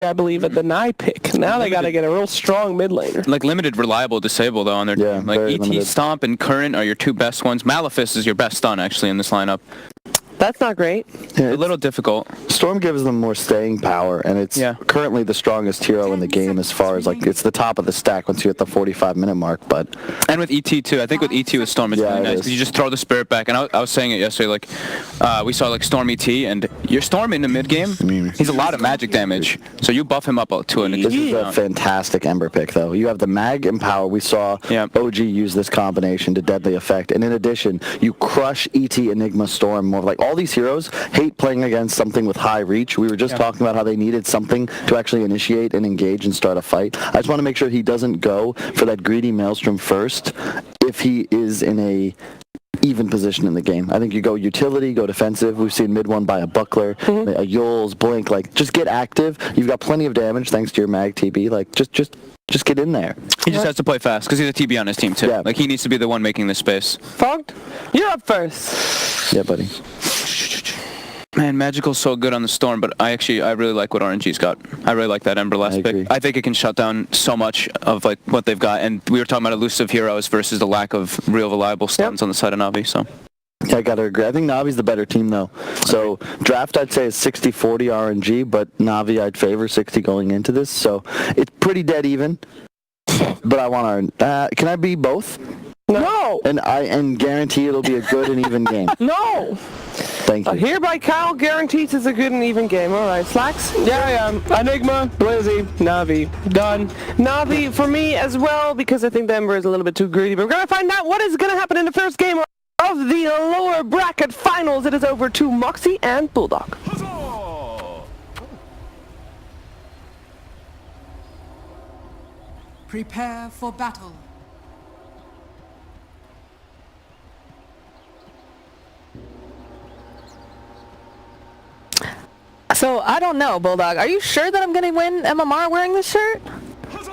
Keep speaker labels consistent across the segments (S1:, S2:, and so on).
S1: I believe, a deny pick. Now they got to get a real strong mid laner.
S2: Like limited reliable disable though on their team. Like ET limited. Stomp and Current are your two best ones. Malefice is your best stun actually in this lineup.
S1: That's not great.
S2: Yeah, a little difficult.
S3: Storm gives them more staying power, and it's currently the strongest hero in the game as far as, like, it's the top of the stack once you hit the 45-minute mark, but...
S2: And with ET, too. I think with ET with Storm, it's really nice. You just throw the Spirit back, and I was saying it yesterday, like, we saw, like, Storm ET, and your Storm in the mid-game, he's a lot of magic damage, so you buff him up to an...
S3: This is a fantastic Ember pick, though. You have the mag and power. We saw OG use this combination to deadly effect, and in addition, you crush ET, Enigma, Storm, more like... All these heroes hate playing against something with high reach. We were just talking about how they needed something to actually initiate and engage and start a fight. I just want to make sure he doesn't go for that greedy Maelstrom first if he is in a even position in the game. I think you go utility, go defensive. We've seen mid one by a Buckler, a Yules, Blink. Like, just get active. You've got plenty of damage thanks to your mag TB. Like, just get in there.
S2: He just has to play fast because he's a TB on his team too. Like, he needs to be the one making this space.
S1: Fogged, you're up first.
S3: Yeah, buddy.
S2: Man, Magical's so good on the Storm, but I really like what RNG's got. I really like that Ember last pick. I think it can shut down so much of like what they've got, and we were talking about elusive heroes versus the lack of real reliable stuns on the side of Navi, so.
S3: Yeah, I gotta agree. I think Navi's the better team though. So draft I'd say is 60-40 RNG, but Navi I'd favor 60 going into this, so it's pretty dead even. But I want can I be both?
S1: No.
S3: And guarantee it'll be a good and even game.
S1: No.
S3: Thank you.
S1: Hereby Kyle guarantees it's a good and even game. All right, Slacks? Yeah, Enigma, Blizzy, Navi. Done. Navi for me as well, because I think the Ember is a little bit too greedy. But we're going to find out what is going to happen in the first game of the lower bracket finals. It is over to Moxie and Bulldog.
S4: Prepare for battle.
S5: So, I don't know, Bulldog. Are you sure that I'm going to win MMR wearing this shirt?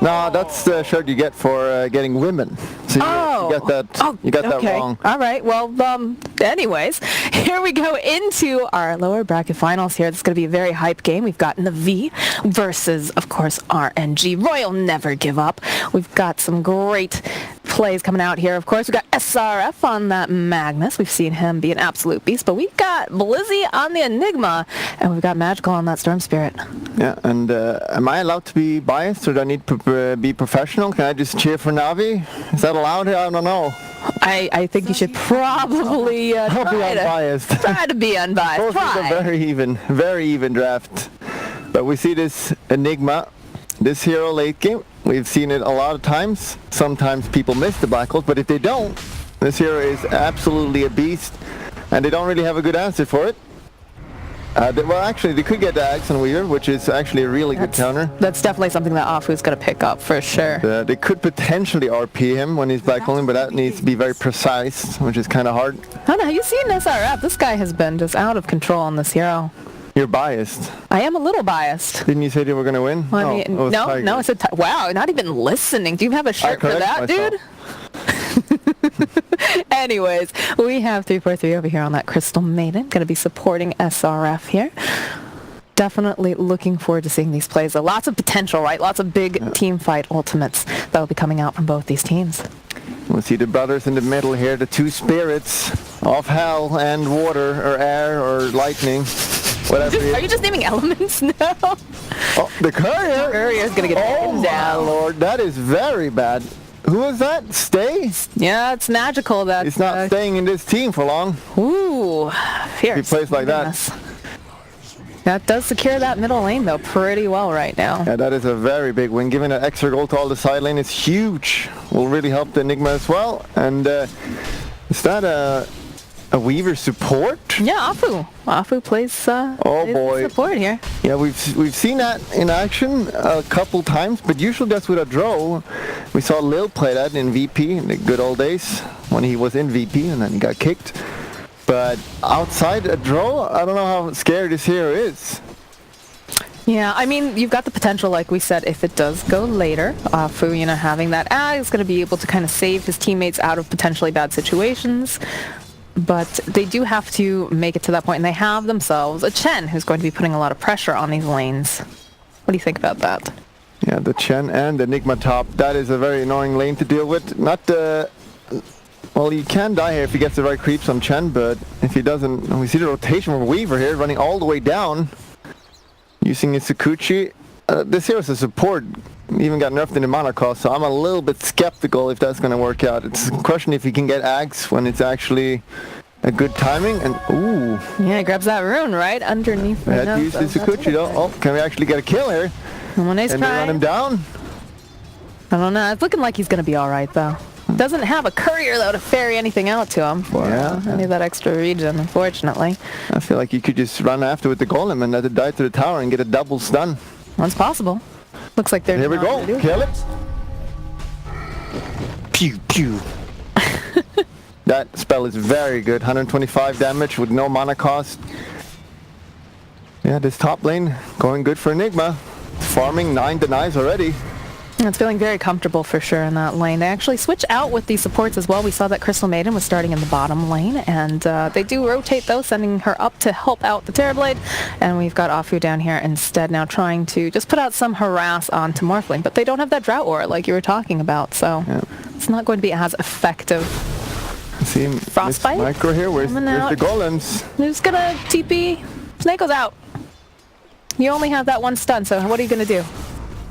S6: No, that's the shirt you get for getting women. So you got that wrong.
S5: All right. Well, anyways, here we go into our lower bracket finals here. This is going to be a very hype game. We've got Navi versus, of course, RNG. Royal Never Give Up. We've got some great plays coming out here. Of course, we've got SRF on that Magnus. We've seen him be an absolute beast. But we've got Blizzy on the Enigma, and we've got Magical on that Storm Spirit.
S6: Yeah, and am I allowed to be biased, or do I need to be professional? Can I just cheer for Navi? Is that allowed? I don't know.
S5: I think you should probably try to be unbiased.
S6: Both is a very even draft. But we see this Enigma, this hero late game. We've seen it a lot of times. Sometimes people miss the black holes, but if they don't, this hero is absolutely a beast, and they don't really have a good answer for it. Well, actually, they could get the Axe on Weaver, which is actually a really good counter.
S5: That's definitely something that Afu's going to pick up, for sure.
S6: They could potentially RP him when he's black holing, but that needs to be very precise, which is kind of hard.
S5: I don't know, you seen SRF? This guy has been just out of control on this hero.
S6: You're biased.
S5: I am a little biased.
S6: Didn't you say they were going to win?
S5: Well, I mean, no, I said, wow, not even listening. Do you have a shirt for that, dude? Anyways, we have 343 over here on that Crystal Maiden. Going to be supporting SRF here. Definitely looking forward to seeing these plays. Lots of potential, right? Lots of big team fight ultimates that will be coming out from both these teams.
S6: We'll see the brothers in the middle here, the two spirits of hell and water, or air, or lightning. Whatever.
S5: Are you just naming elements now?
S6: Oh, the courier!
S5: The courier's going to get taken down.
S6: Oh, my Lord. That is very bad. Who is that? Stay?
S5: Yeah, it's magical that...
S6: He's not staying in this team for long.
S5: Ooh, fierce.
S6: If he plays like that.
S5: That does secure that middle lane, though, pretty well right now.
S6: Yeah, that is a very big win. Giving an extra goal to all the side lane is huge. Will really help the Enigma as well. And is that a Weaver support?
S5: Yeah, Afu plays support here.
S6: Yeah, we've seen that in action a couple times, but usually that's with a draw. We saw Lil play that in VP in the good old days when he was in VP and then he got kicked. But outside a draw, I don't know how scary this hero is.
S5: Yeah, I mean, you've got the potential, like we said, if it does go later. Afu, having that is going to be able to kind of save his teammates out of potentially bad situations. But they do have to make it to that point, and they have themselves a Chen who's going to be putting a lot of pressure on these lanes. What do you think about that?
S6: Yeah, the Chen and the Enigma top. That is a very annoying lane to deal with. Not the... Well, he can die here if he gets the right creeps on Chen, but if he doesn't... We see the rotation from Weaver here, running all the way down. Using his Sakuchi. This here is a support. Even got nerfed in the mana cost, so I'm a little bit skeptical if that's going to work out. It's a question if he can get Ags when it's actually a good timing. And ooh.
S5: Yeah, he grabs that rune right underneath the
S6: Had to use the Sakuchi though. Oh, can we actually get a kill here?
S5: Moné's
S6: Can we run him down?
S5: I don't know. It's looking like he's going to be all right, though. Doesn't have a courier, though, to ferry anything out to him for any of that extra regen, unfortunately.
S6: I feel like you could just run after with the golem and let it die to the tower and get a double stun.
S5: That's possible. Looks like they're...
S6: Here we go. Kill it. Pew, pew. That spell is very good. 125 damage with no mana cost. Yeah, this top lane going good for Enigma. Farming 9 denies already.
S5: It's feeling very comfortable for sure in that lane. They actually switch out with these supports as well. We saw that Crystal Maiden was starting in the bottom lane, and they do rotate though, sending her up to help out the Terrorblade. And we've got Afu down here instead now trying to just put out some harass onto Morphling, but they don't have that Drought Aura like you were talking about, so it's not going to be as effective.
S6: See
S5: Frostbite?
S6: Micro here, where's the golems?
S5: Who's gonna TP? Snake goes out. You only have that one stun, so what are you gonna do?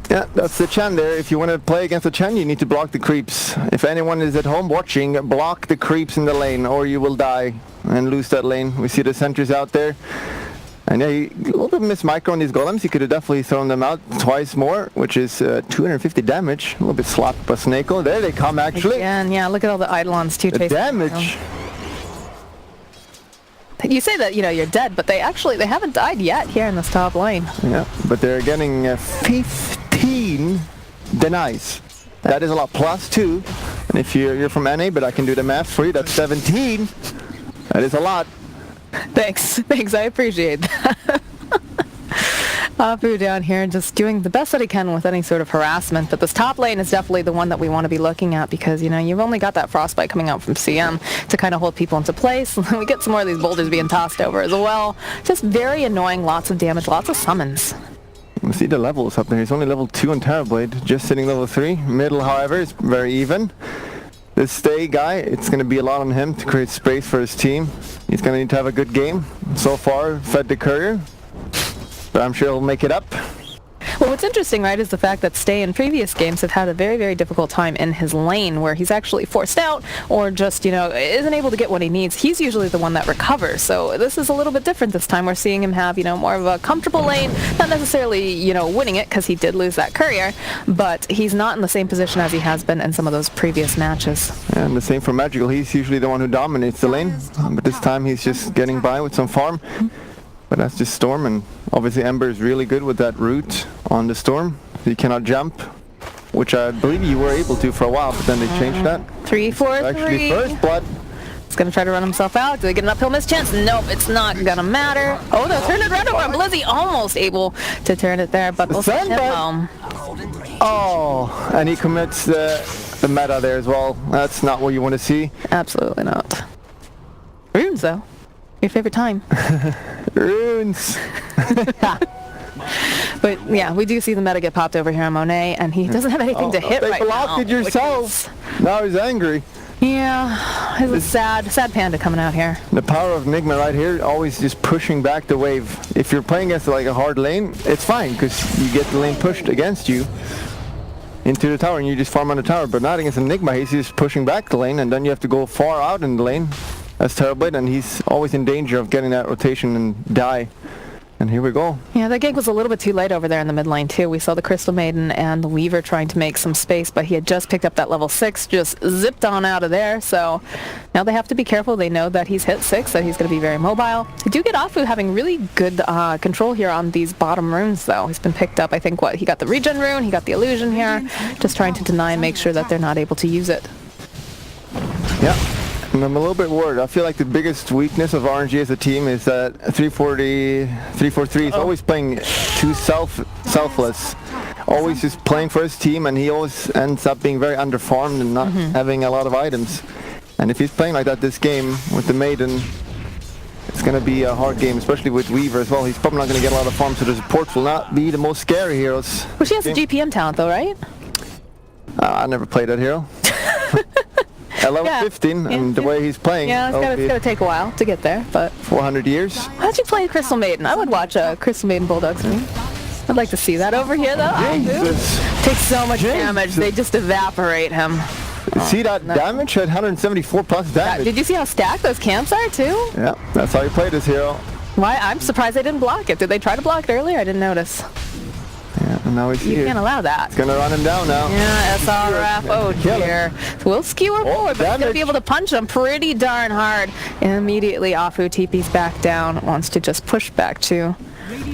S6: Yeah, that's the Chen there. If you want to play against the Chen, you need to block the creeps. If anyone is at home watching, block the creeps in the lane, or you will die and lose that lane. We see the sentries out there. And yeah, he a little bit missed micro on these golems. He could have definitely thrown them out twice more, which is 250 damage. A little bit sloppy by Snako. There they come, actually.
S5: Again, yeah, look at all the Eidolons too.
S6: The damage.
S5: You say that, you know, you're dead, but they haven't died yet here in this top lane.
S6: Yeah, but they're getting 15 denies. That is a lot. +2. And if you're from NA, but I can do the math for you, that's 17. That is a lot.
S5: Thanks, I appreciate that. Afu down here just doing the best that he can with any sort of harassment, but this top lane is definitely the one that we want to be looking at because, you know, you've only got that Frostbite coming out from CM to kind of hold people into place. We get some more of these boulders being tossed over as well. Just very annoying, lots of damage, lots of summons.
S6: You see the levels up there. He's only level 2 on Terrorblade, just sitting level 3. Middle, however, is very even. This Stay guy, it's going to be a lot on him to create space for his team. He's going to need to have a good game. So far, fed the courier. But I'm sure he'll make it up.
S5: Well, what's interesting, right, is the fact that Stay in previous games have had a very, very difficult time in his lane where he's actually forced out or just, you know, isn't able to get what he needs. He's usually the one that recovers. So this is a little bit different this time. We're seeing him have, you know, more of a comfortable lane, not necessarily, you know, winning it because he did lose that courier, but he's not in the same position as he has been in some of those previous matches.
S6: And the same for Magical. He's usually the one who dominates the lane, but this time he's just getting by with some farm. But that's just Storm, and obviously Ember is really good with that root on the Storm. You cannot jump, which I believe you were able to for a while, but then they changed that.
S5: 3-4-3.
S6: Actually, first blood.
S5: He's going to try to run himself out. Do they get an uphill miss chance? Nope, it's not going to matter. Oh, they'll turn it around over. Blizzy almost able to turn it there, but they'll send him home.
S6: Oh, and he commits the meta there as well. That's not what you want to see.
S5: Absolutely not. Runes, though. Your favorite time.
S6: Runes.
S5: But yeah, we do see the meta get popped over here on Monet, and he doesn't have anything to hit right now.
S6: They blocked it yourself. Now he's angry.
S5: Yeah, it's a sad panda coming out here.
S6: The power of Enigma right here, always just pushing back the wave. If you're playing against like a hard lane, it's fine because you get the lane pushed against you into the tower and you just farm on the tower. But not against Enigma, he's just pushing back the lane and then you have to go far out in the lane. That's Terrorblade, and he's always in danger of getting that rotation and die. And here we go.
S5: Yeah, that gank was a little bit too late over there in the mid lane too. We saw the Crystal Maiden and the Weaver trying to make some space, but he had just picked up that level 6, just zipped on out of there. So now they have to be careful. They know that he's hit 6, that he's going to be very mobile. They do get Afu having really good control here on these bottom runes though. He's been picked up, I think, he got the regen rune, he got the illusion here, just trying to deny and make sure that they're not able to use it.
S6: Yeah. And I'm a little bit worried. I feel like the biggest weakness of RNG as a team is that 343 is always playing too selfless. Always just playing for his team, and he always ends up being very underfarmed and not having a lot of items. And if he's playing like that this game with the Maiden, It's going to be a hard game, especially with Weaver as well. He's probably not going to get a lot of farm, so the supports will not be the most scary heroes.
S5: Well, she has a GPM talent though, right?
S6: I never played that hero. At level 15, and the way he's playing,
S5: yeah, it's gonna take a while to get there, but
S6: 400 years.
S5: Why don't you play Crystal Maiden? I would watch Crystal Maiden Bulldogs. I'd like to see that over here, though.
S6: Jesus.
S5: Takes so much damage, they just evaporate him.
S6: See that damage at 174 plus damage.
S5: Did you see how stacked those camps are, too?
S6: Yeah, that's how you play this hero.
S5: Why? I'm surprised they didn't block it. Did they try to block it earlier? I didn't notice.
S6: Yeah, and now we see
S5: You can't allow that.
S6: It's gonna run him down now.
S5: Yeah, SRF. Oh dear. So we'll skew her forward, but he's gonna be able to punch him pretty darn hard. And immediately, Afu TP's back down. Wants to just push back too,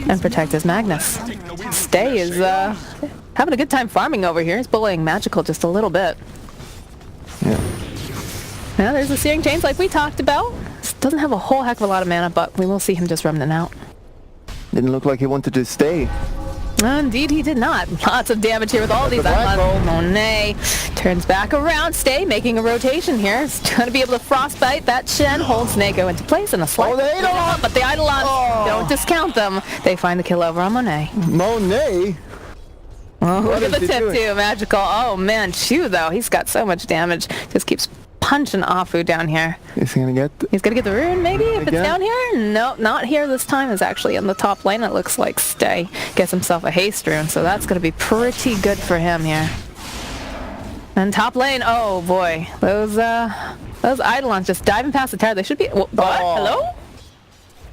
S5: and protect his Magnus. Stay is having a good time farming over here. He's bullying Magical just a little bit.
S6: Yeah.
S5: Now there's the Searing Chains like we talked about. Doesn't have a whole heck of a lot of mana, but we will see him just remnant out.
S6: Didn't look like he wanted to stay.
S5: Indeed, he did not. Lots of damage here with all these icons. Monet turns back around. Stay making a rotation here. He's going to be able to frostbite that Shen. Holds Snako into place and a slight. But the Eidolons don't discount them. They find the kill over on Monet.
S6: Monet?
S5: Oh, look at the tip too. Magical. Oh man, Chu though. He's got so much damage. Just keeps punching Afu down here.
S6: He's gonna get
S5: the rune maybe if it's down here? No, not here this time. It's actually in the top lane. It looks like Stay gets himself a haste rune, so that's gonna be pretty good for him here. And top lane, oh boy, those Eidolons just diving past the tower. They should be what? Hello?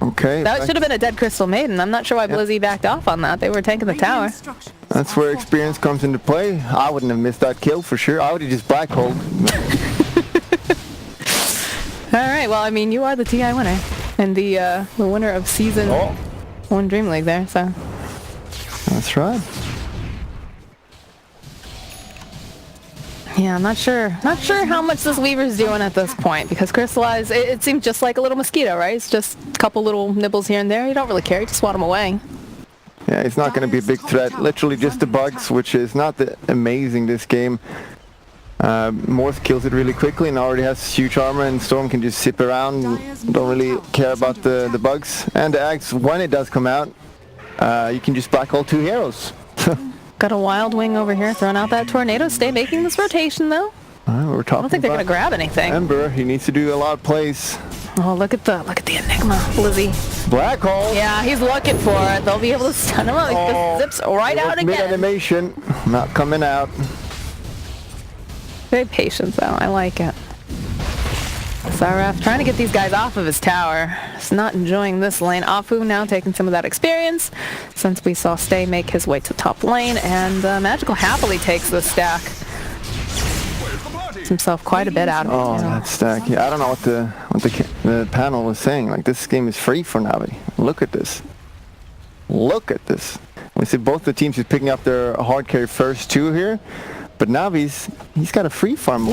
S6: Okay.
S5: That should have been a dead Crystal Maiden. I'm not sure why Blizzy backed off on that. They were tanking the tower.
S6: That's where experience comes into play. I wouldn't have missed that kill for sure. I would have just black holed.
S5: Alright, well, I mean, you are the TI winner. And the winner of Season 1 Dream League there, so.
S6: That's right.
S5: Yeah, I'm not sure how much this Weaver's doing at this point, because Crystallize, it seems just like a little mosquito, right? It's just a couple little nibbles here and there. You don't really care, you just swat him away.
S6: Yeah, he's not going to be a big threat. Literally just the bugs, which is not amazing this game. Morph kills it really quickly and already has huge armor, and Storm can just zip around, don't really care about the bugs. And the axe, when it does come out, you can just black hole 2 heroes.
S5: Got a Wild Wing over here, throwing out that Tornado. Stay making this rotation though.
S6: We're talking
S5: I don't think they're going to grab anything.
S6: Ember, he needs to do a lot of plays.
S5: Oh, look at the Enigma, Blizzy.
S6: Black hole.
S5: Yeah, he's looking for it. They'll be able to stun him up. He just zips right out again.
S6: Mid-animation, not coming out.
S5: Very patient though, I like it. Saraf trying to get these guys off of his tower. He's not enjoying this lane. Afu now taking some of that experience since we saw Stay make his way to top lane, and Magical happily takes this stack. Gets himself quite a bit out of it.
S6: Oh, that stack. Yeah, I don't know what the panel was saying. Like, this game is free for Navi. Look at this. Look at this. We see both the teams is picking up their hard carry first 2 here. But Navi's, he's got a free farm.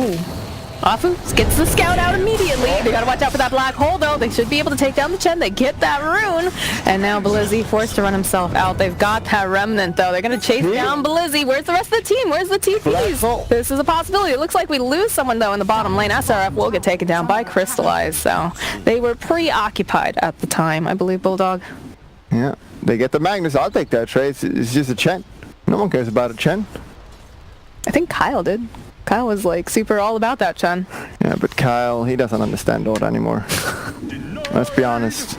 S5: Afu gets the scout out immediately. They gotta watch out for that black hole though. They should be able to take down the Chen. They get that rune. And now Blizzy forced to run himself out. They've got that remnant though. They're gonna chase down Blizzy. Where's the rest of the team? Where's the TPs? This is a possibility. It looks like we lose someone though in the bottom lane. SRF will get taken down by Crystallize. So they were preoccupied at the time, I believe, Bulldog.
S6: Yeah, they get the Magnus. I'll take that trade. It's just a Chen. No one cares about a Chen.
S5: I think Kyle did. Kyle was like super all about that Chen.
S6: Yeah, but Kyle, he doesn't understand Dota anymore. Let's be honest.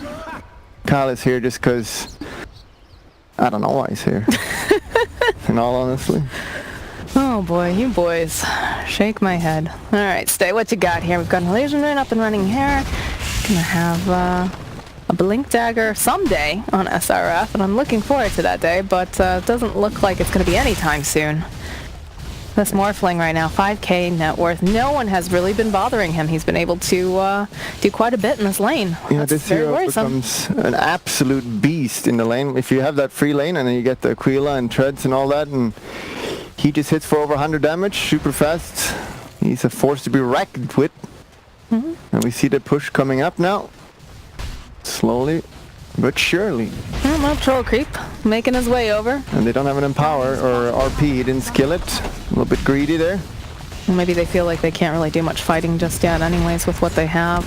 S6: Kyle is here just because I don't know why he's here. In all honesty.
S5: Oh boy, you boys. Shake my head. Alright, Stay, what you got here? We've got an Illusion Rune up and running here. Gonna have a Blink Dagger someday on SRF, and I'm looking forward to that day, but it doesn't look like it's gonna be anytime soon. This Morphling right now, 5k net worth. No one has really been bothering him. He's been able to do quite a bit in this lane.
S6: Yeah, this hero becomes an absolute beast in the lane. If you have that free lane and then you get the Aquila and Treads and all that, and he just hits for over 100 damage, super fast. He's a force to be reckoned with. And we see the push coming up now. Slowly, but surely.
S5: Well, Troll Creep making his way over.
S6: And they don't have an Empower or RP. He didn't skill it. A little bit greedy there.
S5: Maybe they feel like they can't really do much fighting just yet anyways with what they have.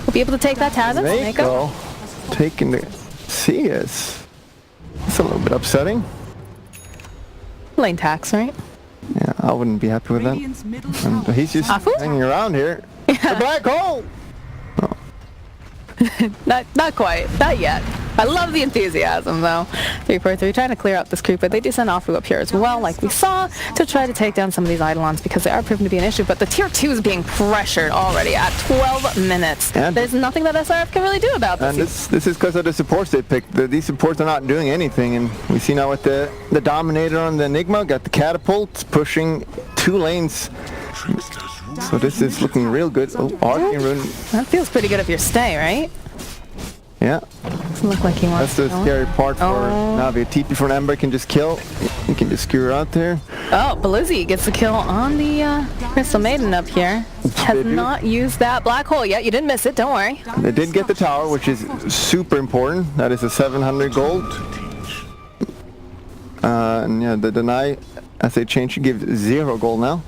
S5: We'll be able to take that Natus.
S6: Mako taking the CS. It's a little bit upsetting.
S5: Lane tax, right?
S6: Yeah, I wouldn't be happy with that. And he's just hanging around here. The black hole!
S5: Not quite. Not yet. I love the enthusiasm, though. 343 trying to clear out this creep, but they do send Afu up here as well, like we saw, to try to take down some of these Eidolons because they are proven to be an issue. But the tier 2 is being pressured already at 12 minutes. And there's nothing that SRF can really do about this.
S6: And this is because of the supports they picked. These supports are not doing anything, and we see now with the Dominator on the Enigma, got the catapult pushing 2 lanes. So this is looking real good. Oh, Arcane Rune.
S5: That feels pretty good if you're stay, right?
S6: Yeah.
S5: Doesn't look like he wants
S6: That's the scary part for Navi. A TP for an Ember can just kill. You can just skewer out there.
S5: Oh, Blizzy gets the kill on the Crystal Maiden up here. Has not used that black hole yet. You didn't miss it, don't worry.
S6: They did get the tower, which is super important. That is a 700 gold. And yeah, the deny, as they change, you give 0 gold now.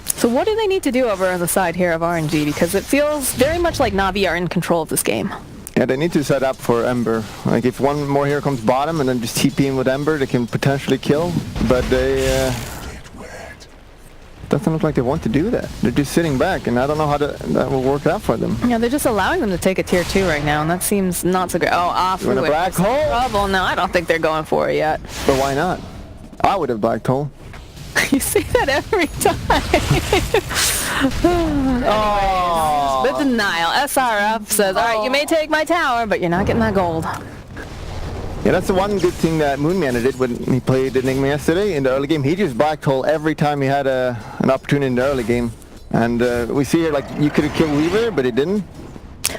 S5: So what do they need to do over on the side here of RNG? Because it feels very much like Navi are in control of this game.
S6: Yeah, they need to set up for Ember. Like if one more here comes bottom and then just TP in with Ember, they can potentially kill. But they doesn't look like they want to do that. They're just sitting back, and I don't know how that will work out for them.
S5: Yeah, they're just allowing them to take a tier 2 right now, and that seems not so great. Oh, off
S6: in a black hole.
S5: Trouble. No, I don't think they're going for it yet.
S6: But why not? I would have black hole.
S5: You say that every time.
S6: Oh.
S5: The denial. SRF says, all right, you may take my tower, but you're not getting that gold.
S6: Yeah, that's the one good thing that Moonman did when he played Enigma yesterday in the early game. He just black hole every time he had an opportunity in the early game. And we see here, like, you could have killed Weaver, but he didn't.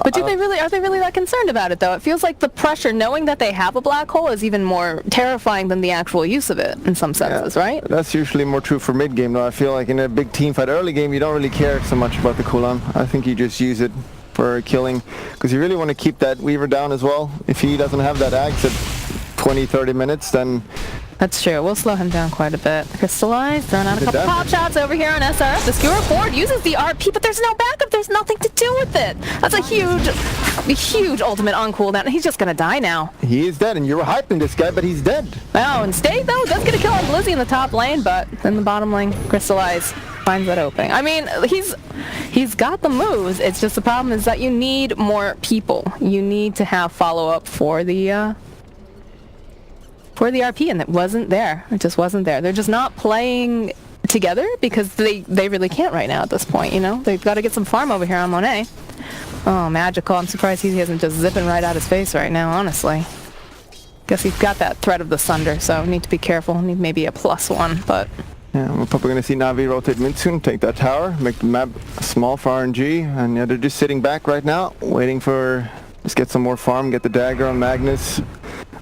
S5: But are they really that concerned about it, though? It feels like the pressure, knowing that they have a black hole, is even more terrifying than the actual use of it, in some senses, right?
S6: That's usually more true for mid-game, though. I feel like in a big team fight early game, you don't really care so much about the cooldown. I think you just use it for killing, because you really want to keep that Weaver down as well. If he doesn't have that axe at 20-30 minutes, then...
S5: That's true. We'll slow him down quite a bit. Crystallized, throwing out a couple pop shots over here on SRF. The skewer forward uses the RP, but there's no backup. There's nothing to do with it. That's a huge ultimate on cooldown. He's just going to die now.
S6: He is dead, and you were hyping this guy, but he's dead.
S5: Oh, and Stay, though, does get a kill on Blizzy in the top lane, but in the bottom lane, Crystallized finds that opening. I mean, he's got the moves. It's just the problem is that you need more people. You need to have follow-up for the RP, and it wasn't there. It just wasn't there. They're just not playing together because they really can't right now at this point, you know? They've got to get some farm over here on Monet. Oh, Magical. I'm surprised he isn't just zipping right out his face right now, honestly. Guess he's got that threat of the Sunder, so need to be careful. Need maybe a +1, but...
S6: Yeah, we're probably going to see Navi rotate mid soon, take that tower, make the map small for RNG, and yeah, they're just sitting back right now, waiting for... Just get some more farm, get the dagger on Magnus.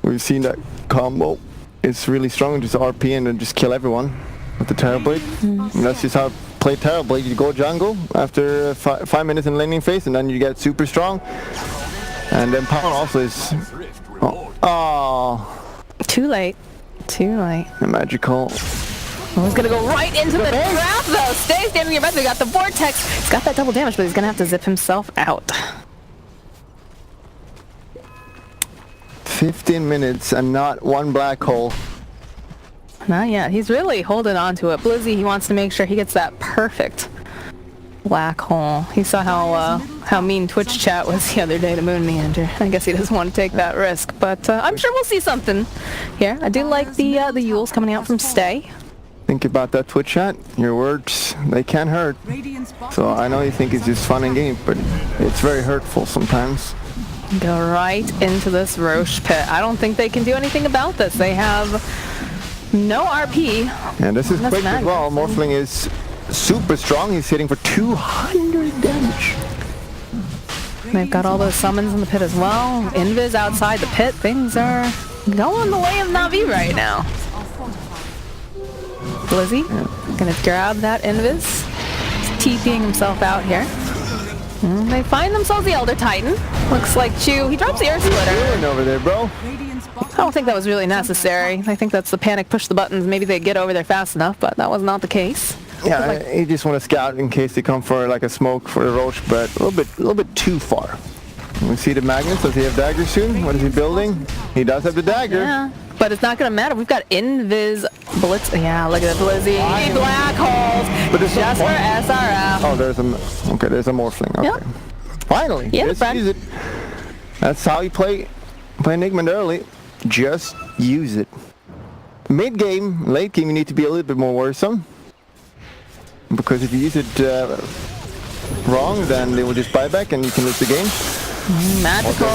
S6: We've seen that combo. It's really strong, just RP and then just kill everyone with the Terrorblade. And that's just how I play Terrorblade. You go jungle after 5 minutes in laning phase, and then you get super strong. And then power also is... Oh.
S5: Too late. Too late.
S6: Magical.
S5: Well, he's going to go right into the trap, though. Stay standing your best. We got the Vortex. He's got that double damage, but he's going to have to zip himself out.
S6: 15 minutes and not one black hole.
S5: Not yet. He's really holding on to it. Blizzy, he wants to make sure he gets that perfect black hole. He saw how mean Twitch chat was the other day to Moon Meander. I guess he doesn't want to take that risk, but I'm sure we'll see something here. I do like the Yules coming out from Stay.
S6: Think about that Twitch chat. Your words, they can hurt. So I know you think it's just fun and games, but it's very hurtful sometimes.
S5: Go right into this Roche pit. I don't think they can do anything about this. They have no RP.
S6: And this is quick as well. Morphling is super strong. He's hitting for 200 damage.
S5: They've got all those summons in the pit as well. Invis outside the pit. Things are going the way of Navi right now. Blizzy gonna grab that Invis. He's TPing himself out here. And they find themselves the Elder Titan. Looks like Chu. He drops the Air Splitter.
S6: Over there, bro.
S5: I don't think that was really necessary. I think that's the panic, push the buttons. Maybe they get over there fast enough, but that was not the case.
S6: Yeah, he just want to scout in case they come for like a smoke for the Roche, but a little bit too far. We see the Magnus. Does he have dagger soon? What is he building? He does have the dagger.
S5: Yeah, but it's not going to matter. We've got Invis Blitz. Yeah, look at the Blizzy. Black holes.
S6: But there's
S5: Just for SRF.
S6: Oh, there's a Morphling. Okay.
S5: Yep.
S6: Finally.
S5: Yeah,
S6: Just use it. That's how you play Enigma early. Just use it. Mid game, late game, you need to be a little bit more worrisome. Because if you use it wrong, then they will just buy back and you can lose the game.
S5: Magical.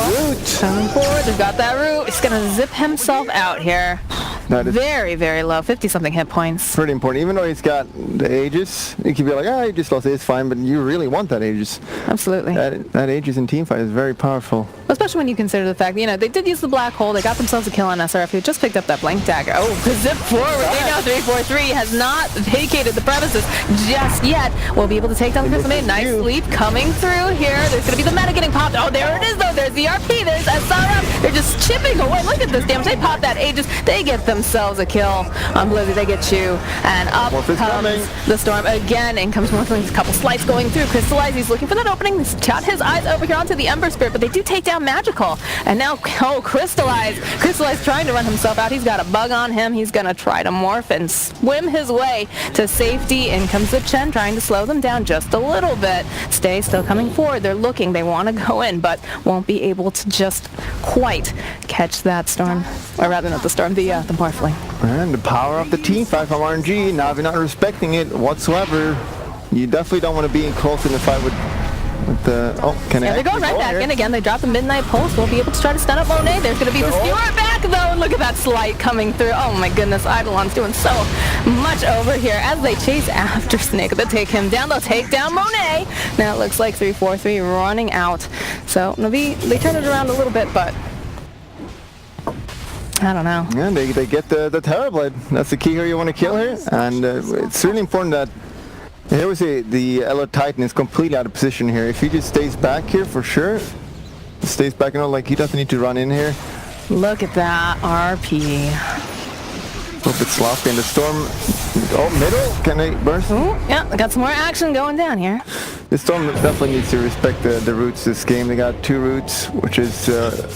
S5: Coming forward. They've got that root. He's going to zip himself out here.
S6: That is
S5: Very, very low. 50-something hit points.
S6: pretty important. Even though he's got the Aegis, you could be like, he just lost it, it's fine, but you really want that Aegis.
S5: Absolutely.
S6: That Aegis in teamfight is very powerful.
S5: Especially when you consider the fact, they did use the black hole. They got themselves a kill on SRF, who just picked up that blank dagger. Oh, zip forward. They know 343 has not vacated the premises just yet. We'll be able to take down the Crystal Maiden. Nice leap coming through here. There's going to be the meta getting popped. Oh, there it is, though. There's the RP. There's SRF. They're just chipping away. Look at this damage. They pop that Aegis. They get themselves a kill on Blizzy. They get you. And up comes the storm again. In comes Morphling. A couple slides going through. Crystallize. He's looking for that opening. He's shot his eyes over here onto the Ember Spirit, but they do take down Magical. And now, Crystallize. Crystallize trying to run himself out. He's got a bug on him. He's going to try to morph and swim his way to safety. In comes the Chen trying to slow them down just a little bit. Stay still coming forward. They're looking. They want to go in, but won't be able to just quite catch that storm. Or rather, not the storm, the Morphling.
S6: And the power of the team fight from RNG. Now, if you're not respecting it whatsoever, you definitely don't want to be in close in the fight with the... Oh, can I...
S5: Yeah, they're going right back in again. They drop the Midnight Pulse. We'll be able to try to stun up Monet. There's going to be the Skewer back, though. And look at that slight coming through. Oh, my goodness. Eidolon's doing so much over here as they chase after Snake. They'll take him down. They'll take down Monet. Now it looks like 343 running out. So, Navi, they turn it around a little bit, but... I don't know.
S6: Yeah, they get the Terrorblade. That's the key here you want to kill here. And it's really important that... Here we see the Elder Titan is completely out of position here. If he just stays back here, for sure. Stays back, like he doesn't need to run in here.
S5: Look at that RP.
S6: A little bit sloppy in the storm. Oh, middle. Can they burst?
S5: Ooh, yeah, got some more action going down here.
S6: The storm definitely needs to respect the roots this game. They got 2 roots, which is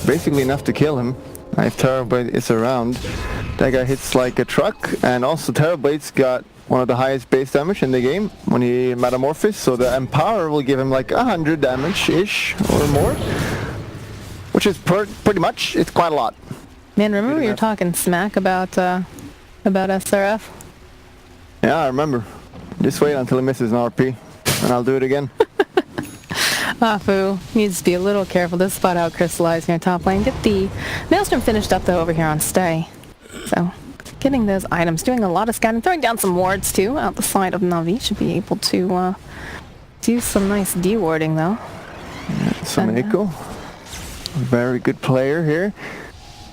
S6: basically enough to kill him. If Terrorblade is around, that guy hits like a truck, and also Terrorblade's got one of the highest base damage in the game when he metamorphoses, so the Empower will give him like 100 damage-ish or more, which is pretty much, it's quite a lot.
S5: Man, remember you were talking smack about SRF?
S6: Yeah, I remember. Just wait until he misses an RP, and I'll do it again.
S5: Afu needs to be a little careful. This spot out Crystallize here in top lane. Get the Maelstrom finished up though over here on Stay. So getting those items, doing a lot of scouting, throwing down some wards too out the side of Navi. Should be able to do some nice de-warding though.
S6: Yeah, some Echo. Very good player here.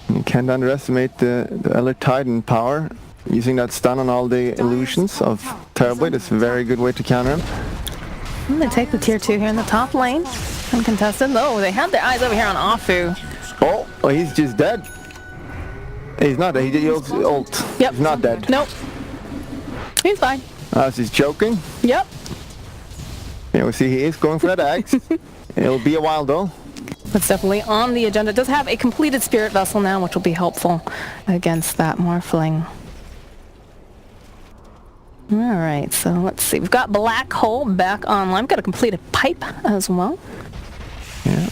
S6: You can't underestimate the Elder Titan power. Using that stun on all the illusions of Terrorblade is a very good way to counter him.
S5: I'm going to take the tier 2 here in the top lane. Uncontested. Oh, they had their eyes over here on Afu.
S6: Oh, he's just dead. He's not dead. He used ult.
S5: Yep.
S6: He's not dead.
S5: Nope. He's fine.
S6: He's choking.
S5: Yep.
S6: Yeah, we see he is going for that axe. It'll be a while though.
S5: That's definitely on the agenda. It does have a completed Spirit Vessel now, which will be helpful against that Morphling. Alright, so let's see. We've got Black Hole back online. We've got a completed Pipe as well.
S6: Yeah,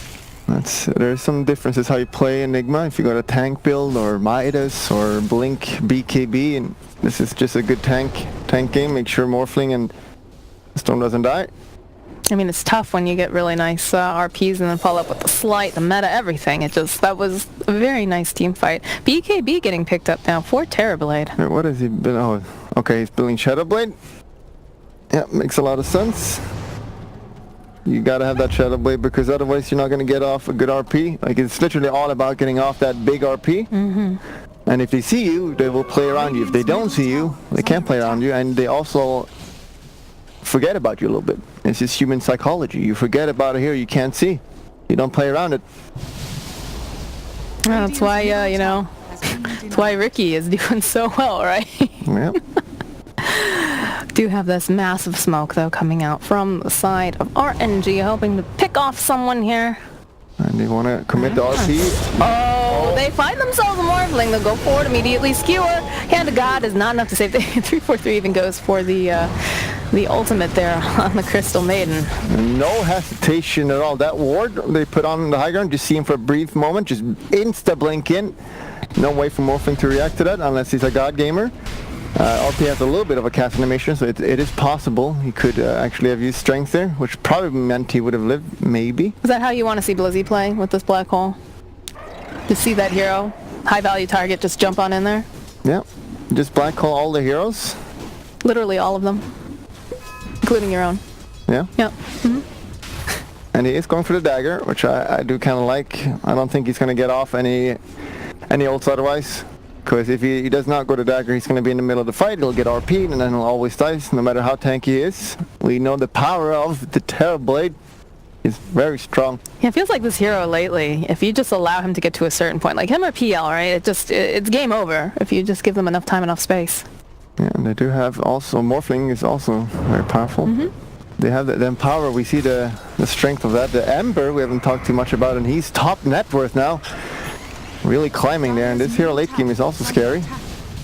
S6: there's some differences how you play Enigma. If you got a tank build or Midas or Blink BKB, and this is just a good tank game. Make sure Morphling and Storm doesn't die.
S5: I mean, it's tough when you get really nice RPs and then follow up with the slight, the meta, everything. That was a very nice team fight. BKB getting picked up now for Terrorblade.
S6: Wait, what has he been? Oh, okay, he's building Shadowblade. Yeah, makes a lot of sense. You gotta have that Shadowblade because otherwise you're not gonna get off a good RP. Like, it's literally all about getting off that big RP. Mm-hmm. And if they see you, they will play around you. If they don't see you, they can't play around you, and they also forget about you a little bit. It's just human psychology. You forget about it here, you can't see. You don't play around it.
S5: Well, that's why, that's why Ricky is doing so well, right?
S6: Yep.
S5: Do have this massive smoke, though, coming out from the side of RNG, hoping to pick off someone here.
S6: And they want to commit the RP.
S5: Oh, they find themselves a Morphling. They'll go forward immediately. Skewer, Hand of God is not enough to save. 343 even goes for the ultimate there on the Crystal Maiden.
S6: No hesitation at all. That ward they put on the high ground, just see him for a brief moment, just insta-blink in. No way for Morphling to react to that unless he's a God gamer. RP has a little bit of a cast animation, so it is possible he could actually have used strength there, which probably meant he would have lived, maybe.
S5: Is that how you want to see Blizzy play with this black hole? To see that hero, high value target, just jump on in there?
S6: Yeah, just black hole all the heroes.
S5: Literally all of them, including your own.
S6: Yeah?
S5: Yep. Mm-hmm.
S6: And he is going for the dagger, which I do kind of like. I don't think he's going to get off any ults otherwise. Because if he does not go to dagger, he's going to be in the middle of the fight. He'll get RP'd and then he'll always die, no matter how tanky he is. We know the power of the Terror Blade is very strong.
S5: Yeah, it feels like this hero lately, if you just allow him to get to a certain point, like him or PL, right? It's game over if you just give them enough time, enough space.
S6: Yeah, and they do have also, Morphling is also very powerful. Mm-hmm. They have the Empower, we see the strength of that. The Ember, we haven't talked too much about, and he's top net worth now. Really climbing there, and this hero late game is also scary,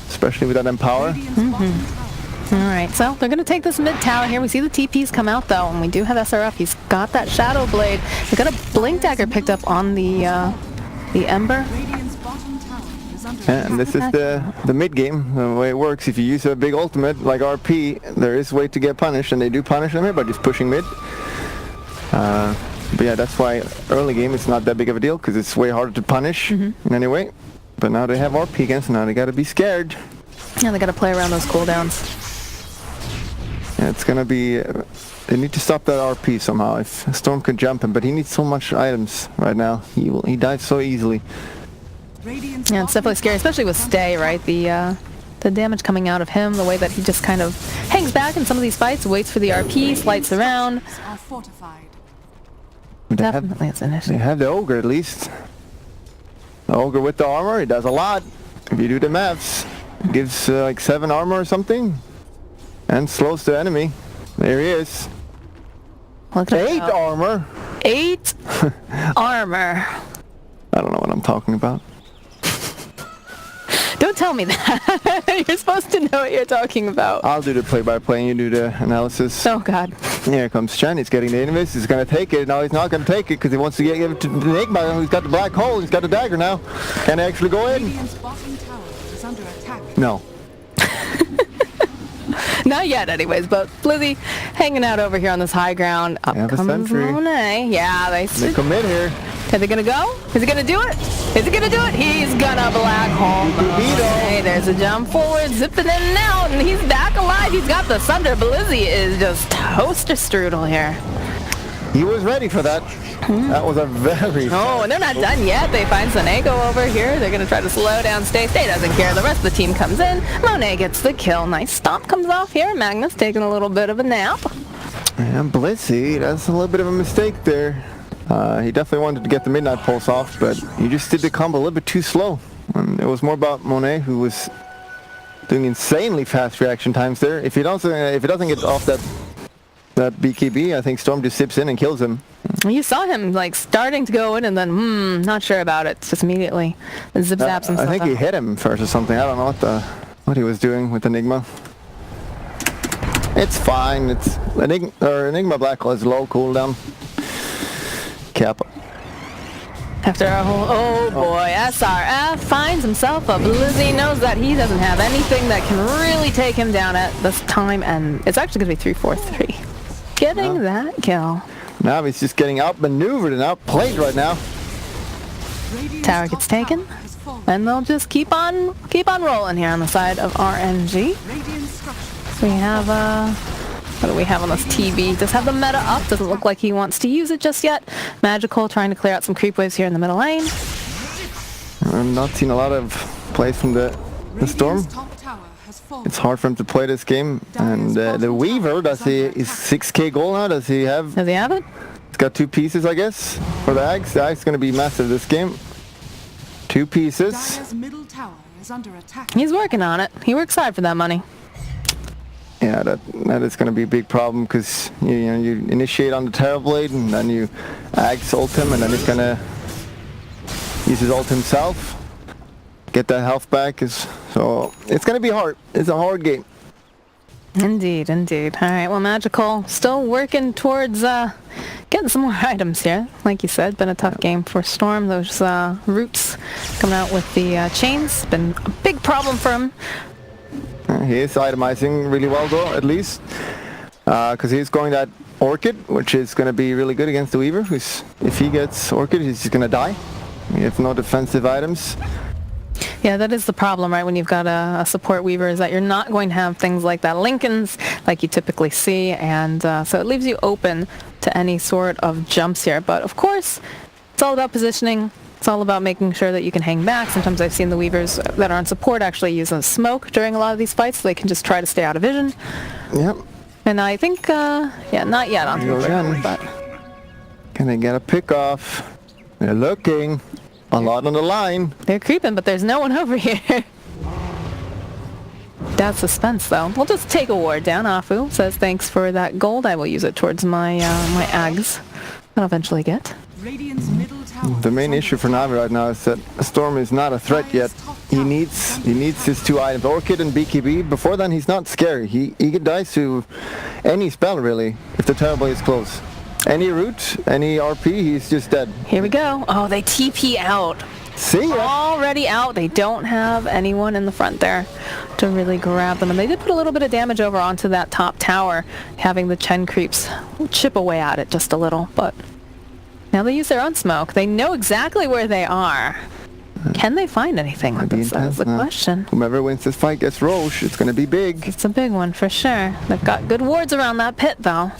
S6: especially with that Empower.
S5: Mm-hmm. All right, so they're going to take this mid tower here. We see the TPs come out, though, and we do have SRF. He's got that Shadow Blade. They've got a Blink Dagger picked up on the Ember.
S6: Yeah, and this is the mid game, the way it works. If you use a big ultimate like RP, there is a way to get punished, and they do punish them here by just pushing mid. But yeah, that's why early game it's not that big of a deal, because it's way harder to punish in any way. But now they have RP against, so now they gotta be scared.
S5: Yeah, they gotta play around those cooldowns.
S6: Yeah, it's gonna be... they need to stop that RP somehow. If Storm could jump him, but he needs so much items right now. He dies so easily.
S5: Yeah, it's definitely scary, especially with Stay, right? The damage coming out of him, the way that he just kind of hangs back in some of these fights, waits for the RP, slides around. Definitely it's an issue.
S6: They have the Ogre at least. The Ogre with the armor, he does a lot. If you do the maths, gives like 7 armor or something, and slows the enemy. There he is.
S5: Look at
S6: 8 armor.
S5: 8 armor.
S6: I don't know what I'm talking about.
S5: Don't tell me that. You're supposed to know what you're talking about.
S6: I'll do the play-by-play and you do the analysis.
S5: Oh god.
S6: Here comes Chen, he's getting the Invis, he's going to take it. No, he's not going to take it because he wants to give it to Enigma, who's got the black hole, he's got the dagger now. Can he actually go in? No.
S5: Not yet anyways, but Blizzy hanging out over here on this high ground. Up comes Monet. Yeah, they
S6: commit here.
S5: Are they gonna go? Is he gonna do it? Is he gonna do it? He's gonna black hole. Hey, there's a jump forward, zipping in and out, and he's back alive. He's got the Sunder. Blizzy is just toaster strudel here.
S6: He was ready for that. That was a very...
S5: Oh, and they're not done yet. They find Sonego over here. They're gonna try to slow down Stay. Stay doesn't care. The rest of the team comes in. Monet gets the kill. Nice stomp comes off here. Magnus taking a little bit of a nap.
S6: And Blizzy, that's a little bit of a mistake there. He definitely wanted to get the Midnight Pulse off, but he just did the combo a little bit too slow. And it was more about Monet, who was doing insanely fast reaction times there. If he doesn't get off that BKB, I think Storm just zips in and kills him.
S5: You saw him like starting to go in and then, not sure about it, just immediately zip zaps himself.
S6: I think he hit him first or something. I don't know what he was doing with Enigma. It's fine. It's Enigma Black Hole is low cooldown. Kappa.
S5: After a whole, oh boy, SRF finds himself a Blizzy, knows that he doesn't have anything that can really take him down at this time, and it's actually going to be 3-4-3. Getting that kill.
S6: Now he's just getting outmaneuvered and outplayed right now.
S5: Tower gets taken, and they'll just keep on rolling here on the side of RNG. We have what do we have on this TB? Does have the meta up, doesn't look like he wants to use it just yet. Magical trying to clear out some creep waves here in the middle lane.
S6: I've not seen a lot of plays from the Storm. It's hard for him to play this game. And the Weaver, does he is 6k gold now? Does he have
S5: it?
S6: He's got 2 pieces, I guess, for the Axe. The Axe is going to be massive this game. 2 pieces.
S5: He's working on it. He works hard for that money.
S6: Yeah, Yeah, that is going to be a big problem because you initiate on the Terrorblade and then you Axe ult him and then he's going to use his ult himself. Get that health back. So it's going to be hard. It's a hard game.
S5: Indeed, indeed. All right, well, Magical still working towards getting some more items here. Like you said, been a tough game for Storm. Those roots coming out with the chains, been a big problem for him.
S6: He is itemizing really well, though, at least. Because he's going that Orchid, which is going to be really good against the Weaver. If he gets Orchid, he's just going to die. We have no defensive items.
S5: Yeah, that is the problem, right, when you've got a support Weaver, is that you're not going to have things like that Lincolns like you typically see, and so it leaves you open to any sort of jumps here. But of course, it's all about positioning. It's all about making sure that you can hang back. Sometimes I've seen the Weavers that are on support actually use a smoke during a lot of these fights, so they can just try to stay out of vision.
S6: Yep.
S5: And I think, yeah, not yet on the but
S6: can they get a pick off? They're looking. A lot on the line.
S5: They're creeping, but there's no one over here. That's suspense, though. We'll just take a ward down. Afu says, thanks for that gold. I will use it towards my my Ags. I'll eventually get.
S6: The main issue for Navi right now is that Storm is not a threat yet. He needs his 2 items, Orchid and BKB. Before then, he's not scary. He can die to any spell, really, if the Terrorblade is close. Any root, any RP, he's just dead.
S5: Here we go. Oh, they TP out.
S6: See ya.
S5: Already out. They don't have anyone in the front there to really grab them. And they did put a little bit of damage over onto that top tower, having the Chen creeps chip away at it just a little. But now they use their own smoke. They know exactly where they are. Can they find anything? That's the question.
S6: Whoever wins this fight gets Roche. It's going to be big.
S5: It's a big one for sure. They've got good wards around that pit, though.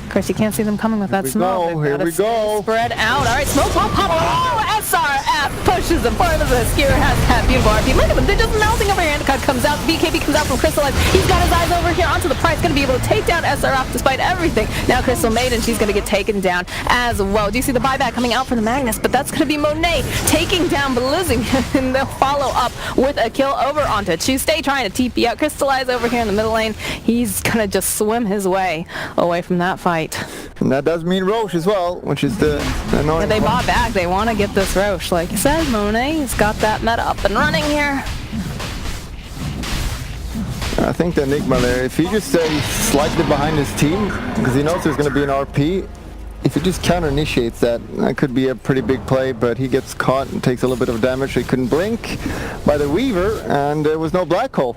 S5: Of course, you can't see them coming with that smoke.
S6: Here we go.
S5: Spread out. All right, smoke pop. Oh, SRF pushes them part of the skewer. Has that beautiful RP. Look at them. They're just melting over here. And the cut comes out. BKB comes out from Crystallize. He's got his eyes over here onto the price. Going to be able to take down SRF despite everything. Now Crystal Maiden, she's going to get taken down as well. Do you see the buyback coming out for the Magnus? But that's going to be Monet taking down Blizzy. And they'll follow up with a kill over onto Stay trying to TP out. Crystallize over here in the middle lane. He's going to just swim his way away from that fight.
S6: And that does mean Roche as well, which is the annoying.
S5: Yeah, they bought back. They want to get this Roche. Like you said, Monet's got that meta up and running here.
S6: I think the Enigma there, if he just stays slightly behind his team, because he knows there's going to be an RP, if he just counter-initiates that could be a pretty big play, but he gets caught and takes a little bit of damage. He couldn't blink by the Weaver, and there was no black hole.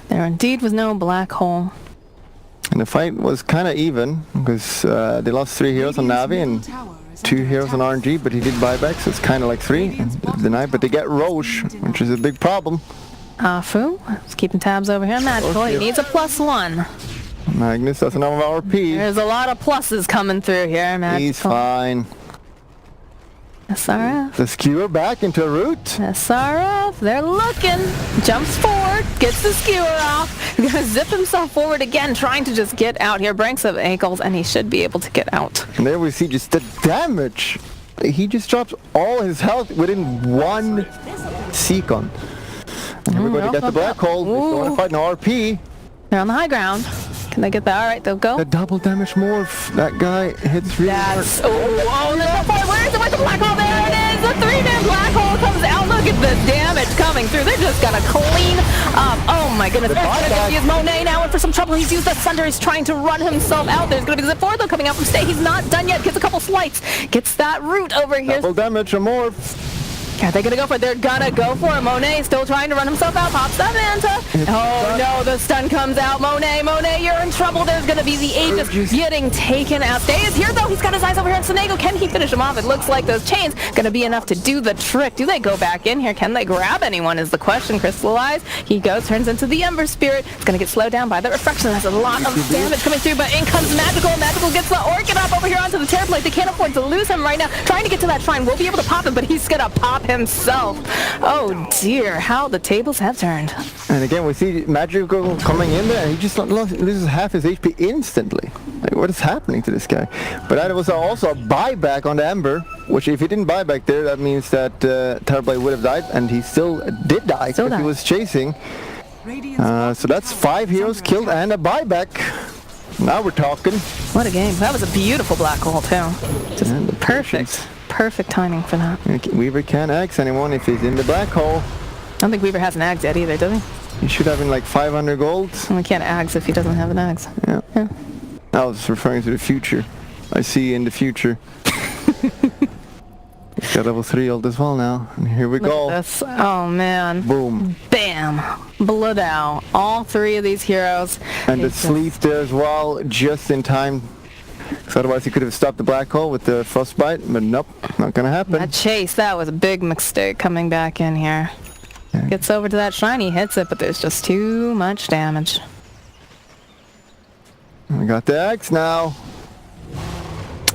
S5: There indeed was no black hole.
S6: And the fight was kind of even, because they lost 3 heroes on Navi and 2 heroes on RNG, but he did buyback, so it's kind of like 3 denied. But they get Roche, which is a big problem.
S5: Afu is keeping tabs over here. Magical, he needs a +1.
S6: Magnus doesn't have RP.
S5: There's a lot of pluses coming through here, Magical.
S6: He's fine.
S5: SRF.
S6: The skewer back into a root.
S5: SRF, they're looking. Jumps forward, gets the skewer off. He's gonna zip himself forward again, trying to just get out here. Breaks up ankles, and he should be able to get out.
S6: And there we see just the damage. He just drops all his health within 1 second. And we're going to get the black hole. They still want to fight an RP.
S5: They're on the high ground. Can they get that? All right, they'll go.
S6: The double damage morph. That guy hits really hard.
S5: Oh, there's a point. Where is it? Where's the black hole? There it is. The 3-man black hole comes out. Look at the damage coming through. They're just gonna clean up. Oh my goodness. They're gonna use Monet now in for some trouble. He's used the Thunder. He's trying to run himself out. There's gonna be the 4 though coming out from Stay. He's not done yet. Gets a couple slights. Gets that root over here.
S6: Double damage, a morph.
S5: Are they gonna go for it? They're gonna go for it. Monet still trying to run himself out. Pops that Manta. Oh no, the stun comes out. Monet, you're in trouble. There's gonna be the Aegis getting taken out. Stay is here though. He's got his eyes over here on Sonego. Can he finish him off? It looks like those chains gonna be enough to do the trick. Do they go back in here? Can they grab anyone is the question. Crystallize. He goes, turns into the Ember Spirit. It's gonna get slowed down by the refraction. That's a lot of damage coming through, but in comes Magical. Magical gets the Orchid up over here onto the Terrorblade. They can't afford to lose him right now. Trying to get to that shrine. We'll be able to pop him, but he's gonna pop himself. Oh dear, how the tables have turned.
S6: And again, we see Magical coming in there, and he just loses half his HP instantly. Like, what is happening to this guy? But that was also a buyback on the Ember, which if he didn't buy back there, that means that Terrorblade would have died, and he still did die because he was chasing. So that's 5 heroes killed and a buyback. Now we're talking.
S5: What a game. That was a beautiful black hole, too. Just perfect.
S6: Patience.
S5: Perfect timing for that.
S6: Weaver can't axe anyone if he's in the black hole.
S5: I don't think Weaver has an axe yet either, does he?
S6: He should have in like 500 gold.
S5: And we can't axe if he doesn't have an axe.
S6: Yeah.
S5: Yeah.
S6: I was referring to the future. I see in the future. He's got level 3 ult as well now. And here we
S5: Look
S6: go.
S5: at this. Oh, man.
S6: Boom.
S5: Bam. Blood out. All 3 of these heroes.
S6: And the sleep there as well, just in time. So otherwise he could have stopped the black hole with the frostbite, but nope, not gonna happen.
S5: That chase, that was a big mistake coming back in here.
S6: Yeah.
S5: Gets over to that shiny, hits it, but there's just too much damage.
S6: We got the axe now.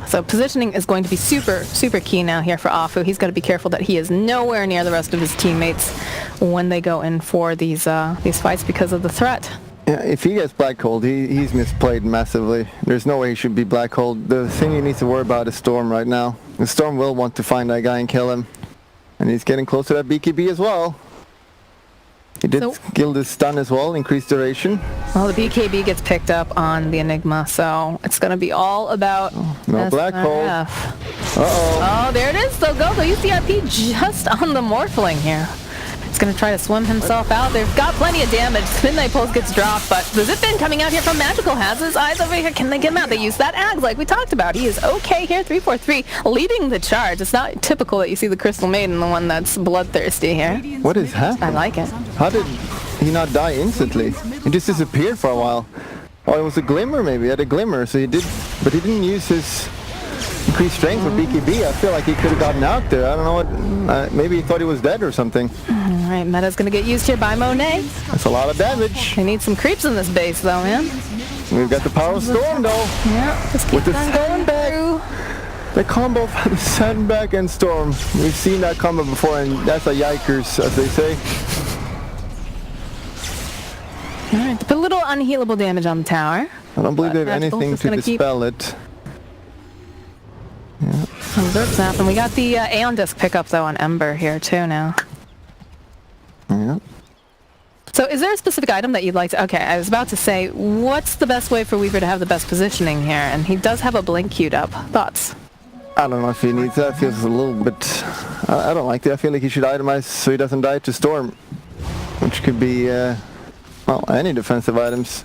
S5: So positioning is going to be super, super key now here for Afu. He's got to be careful that he is nowhere near the rest of his teammates when they go in for these fights because of the threat.
S6: Yeah, if he gets black hole, he's misplayed massively. There's no way he should be black hole. The thing he needs to worry about is Storm right now. The Storm will want to find that guy and kill him. And he's getting close to that BKB as well. He did kill the stun as well, increased duration.
S5: Well, the BKB gets picked up on the Enigma, so it's going to be all about
S6: no black hole.
S5: SRF.
S6: Uh-oh.
S5: Oh, there it is. They'll go. They'll use the RP just on the Morphling here. He's going to try to swim himself out. They've got plenty of damage. Midnight Pulse gets dropped, but the Zip-In coming out here from Magical has his eyes over here. Can they get him out? They use that Ags like we talked about. He is okay here. 343 leading the charge. It's not typical that you see the Crystal Maiden, the one that's bloodthirsty here.
S6: What is happening?
S5: I like it.
S6: How did he not die instantly? He just disappeared for a while. Oh, it was a glimmer maybe. He had a glimmer, so he did, but he didn't use his increased strength for BKB. I feel like he could have gotten out there. I don't know what, maybe he thought he was dead or something.
S5: Alright, meta's gonna get used here by Monet.
S6: That's a lot of damage.
S5: They need some creeps in this base though, man.
S6: We've got the power of Storm though.
S5: Yeah, just keep
S6: With the
S5: on going through.
S6: The combo of Sandbag and Storm. We've seen that combo before and that's a yikers, as they say.
S5: Alright, put a little unhealable damage on the tower.
S6: I don't believe they have
S5: Magical's
S6: anything
S5: just
S6: to
S5: gonna
S6: dispel it. Yeah.
S5: Berg Snap, and we got the Aeon Disc pickup though on Ember here too now.
S6: Yeah.
S5: So is there a specific item that you'd like to... Okay, I was about to say, what's the best way for Weaver to have the best positioning here? And he does have a blink queued up. Thoughts?
S6: I don't know if he needs that. Feels a little bit... I don't like that. I feel like he should itemize so he doesn't die to Storm. Which could be, well, any defensive items.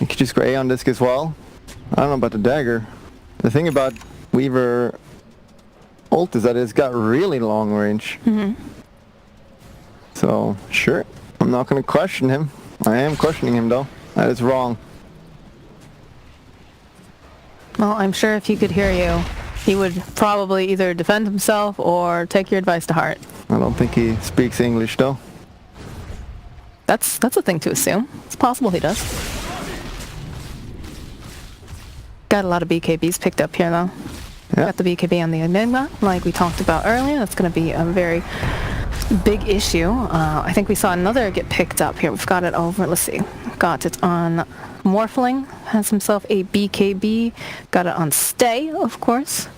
S6: You could just go Aeon Disc as well. I don't know about the dagger. The thing about Weaver ult is that it's got really long range.
S5: Mm-hmm.
S6: So, sure. I'm not going to question him. I am questioning him though. That is wrong.
S5: Well, I'm sure if he could hear you, he would probably either defend himself or take your advice to heart.
S6: I don't think he speaks English though.
S5: That's a thing to assume. It's possible he does. Got a lot of BKBs picked up here though.
S6: Yeah.
S5: Got the BKB on the Enigma, like we talked about earlier. That's going to be a very big issue. I think we saw another get picked up here. We've got it over. Let's see. Got it on Morphling. Has himself a BKB. Got it on Stay, of course.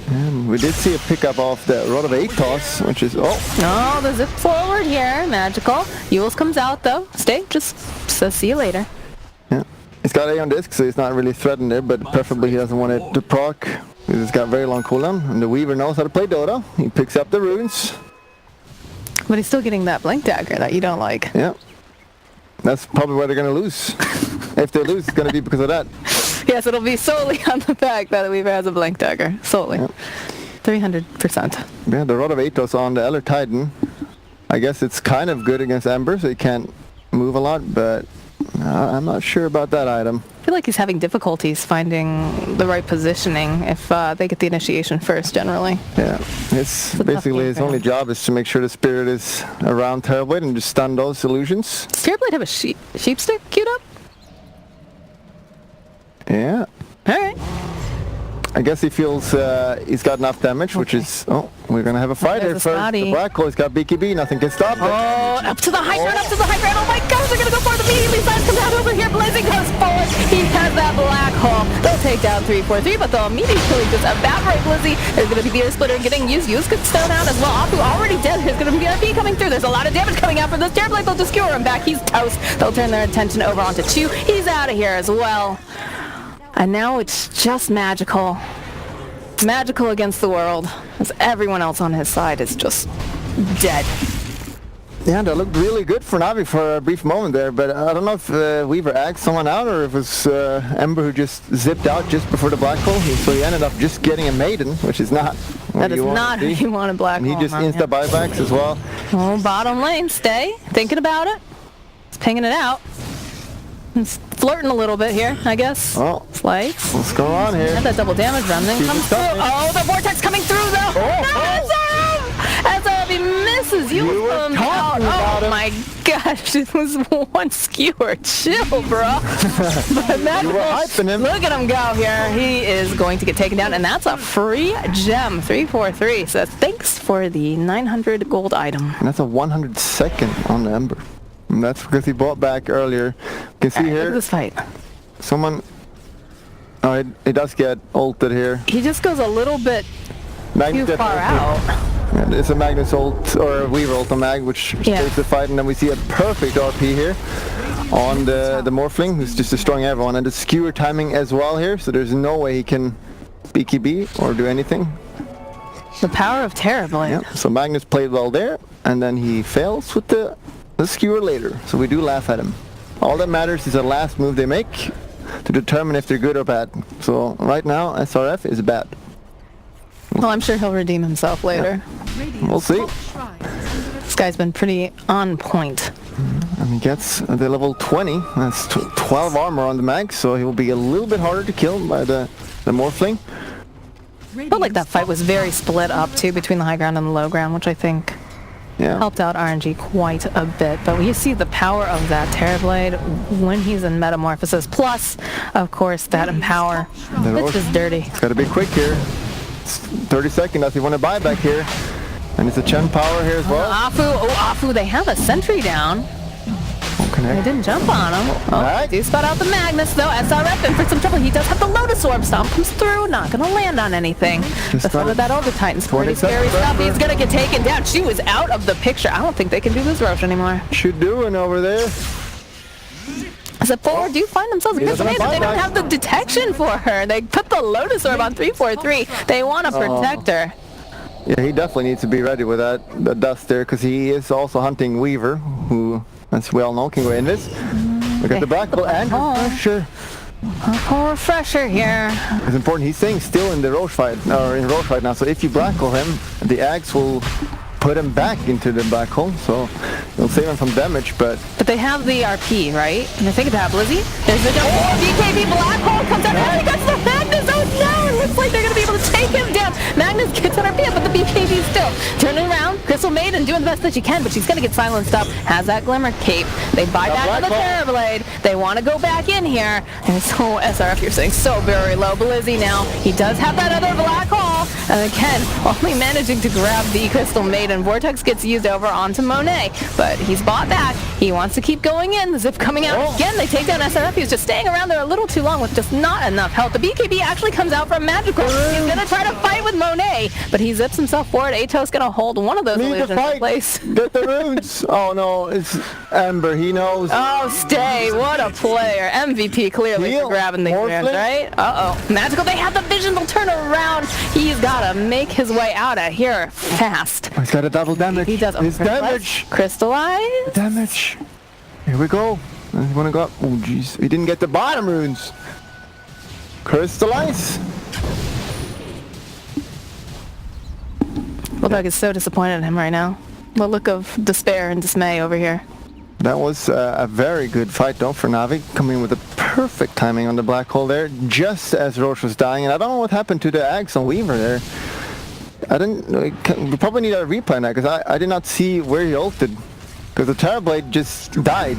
S6: And we did see a pickup off the Rod of Atos, which is...
S5: Oh, the zip forward here. Magical. Yules comes out though. Stay just says see you later.
S6: Yeah. He's got Aeon Disc, so he's not really threatened there, but preferably he doesn't want it to proc. He's got very long cooldown, and the Weaver knows how to play Dota. He picks up the runes.
S5: But he's still getting that blink dagger that you don't like.
S6: Yeah. That's probably why they're going to lose. If they lose, it's going to be because of that.
S5: Yes, it'll be solely on the fact that Weaver has a blink dagger. Solely.
S6: Yep.
S5: 300%.
S6: Yeah, the Rod of Atos on the Eller Titan. I guess it's kind of good against Ember, so he can't move a lot, but I'm not sure about that item.
S5: I feel like he's having difficulties finding the right positioning if they get the initiation first, generally.
S6: Yeah, it's basically his only job is to make sure the spirit is around Terrorblade and just stun those illusions.
S5: Does Terrorblade have a sheep stick queued up?
S6: Yeah.
S5: Alright.
S6: I guess he feels he's got enough damage, which is... Oh, we're going to have a fight here
S5: There's
S6: first.
S5: a Spotty.
S6: The Black Hole's got BKB, nothing can stop it.
S5: Oh, up to the high ground, up to the high ground. Oh my gosh, they're going to go for it immediately. Size comes out over here. Blazing goes forward. He has that Black hole. They'll take down 343, but they'll immediately just evaporate Blizzy. There's going to be the air splitter getting used. Use gets thrown out as well. Apu already dead. There's going to be the RP coming through. There's a lot of damage coming out from this Terrorblade. They'll just skewer him back. He's toast. They'll turn their attention over onto 2. He's out of here as well. And now it's just Magical. Magical against the world, as everyone else on his side is just dead.
S6: Yeah, that looked really good for Navi for a brief moment there, but I don't know if Weaver agged someone out or if it was Ember who just zipped out just before the black hole. So he ended up just getting a maiden, which is not what
S5: That is not who you want a black hole.
S6: And he just insta buybacks as well.
S5: Oh, bottom lane, stay. Thinking about it. He's pinging it out. He's flirting a little bit here, I guess.
S6: Oh,
S5: Slice.
S6: what's going on here?
S5: And that double damage run then comes through. Oh, the vortex coming through though. SRF! He misses. You
S6: were talking about
S5: oh
S6: him.
S5: My gosh, it was one skewer. Chill, bro. But
S6: You were hyping him.
S5: look at him go here. He is going to get taken down, and that's a free gem. 343 says thanks for the 900 gold item.
S6: And that's a 102nd on the Ember. And that's because he bought back earlier. You can see
S5: Look
S6: here,
S5: at this fight.
S6: someone... Oh, it does get ulted here.
S5: He just goes a little bit too
S6: Magnus
S5: far out.
S6: Yeah, it's a Magnus ult, or a Weaver ult on Mag, which takes the fight, and then we see a perfect RP here on the Morphling, who's just destroying everyone, and the skewer timing as well here, so there's no way he can BKB or do anything.
S5: The power of Terrorblade.
S6: Yeah, so Magnus played well there, and then he fails with the skewer later, so we do laugh at him. All that matters is the last move they make to determine if they're good or bad. So right now, SRF is bad.
S5: Well, I'm sure he'll redeem himself later.
S6: We'll see.
S5: This guy's been pretty on point.
S6: And he gets the level 20. That's 12 armor on the mag, so he will be a little bit harder to kill by the Morphling.
S5: Felt like that fight was very split up too between the high ground and the low ground, which I think helped out RNG quite a bit. But we see the power of that Terrorblade when he's in Metamorphosis. Plus, of course, that Empower. It's just dirty.
S6: It's got to be quick here. It's 30 seconds if you want to buy back here. And it's a Chen power here as well.
S5: Afu, they have a sentry down. They didn't jump on him. Oh, do spot out the Magnus though. SRF in for some trouble. He does have the Lotus Orb. Stomp comes through. Not going to land on anything. The threat of that Over Titan's pretty scary stuff. He's going to get taken down. She was out of the picture. I don't think they can do this Roche anymore.
S6: Should doing over there.
S5: Except for do find themselves a good but they don't have the detection for her. They put the Lotus Orb on 343. They want to protect her.
S6: Yeah, he definitely needs to be ready with that dust there, because he is also hunting Weaver, who, as we all know, can go in this. Look at the black hole and refresher.
S5: Refresher here.
S6: It's important. He's staying still in the Roche fight, or in Roche right now. So if you black hole him, the axe will put him back into the black hole. So it'll save him from damage, but
S5: they have the RP, right? And I think about Blizzy. There's the BKB black hole comes out. And he gets the Magnus. Oh no! It looks like they're going to be able to take him down. Magnus gets an RP, but the BKB still turning around. Crystal Maiden doing the best that she can, but she's going to get silenced up. Has that Glimmer Cape. They buy back on the Terrorblade. They want to go back in here. And so SRF, you're saying so very low. Blizzy now. He does have that other black hole. And again, only managing to grab the Crystal Maiden. Vortex gets used over onto Monet, but he's bought back. He wants to keep going in. The Zip coming out again. They take down SRF. He's just staying around there a little too long with just not enough health. The BKB actually comes out from Magical. He's going to try to fight with Monet, but he zips himself forward. Ato's going to hold one of those illusions in place.
S6: Get the runes. Oh no, it's Ember. He knows.
S5: Oh, stay. What a player. MVP clearly for grabbing these runes, right? Uh-oh. Magical, they have the vision. They'll turn around. He's got to make his way out of here fast.
S6: He's got a double damage.
S5: He does.
S6: His damage.
S5: Crystallize.
S6: Damage. Here we go. You want to go up? Oh, jeez. He didn't get the bottom runes. Crystallize.
S5: Bulldog is so disappointed in him right now. The look of despair and dismay over here.
S6: That was a very good fight, though, for Navi. Coming in with the perfect timing on the black hole there, just as Roche was dying. And I don't know what happened to the Axe on Weaver there. We probably need a replay on that, because I did not see where he ulted. Because the Terrorblade just died.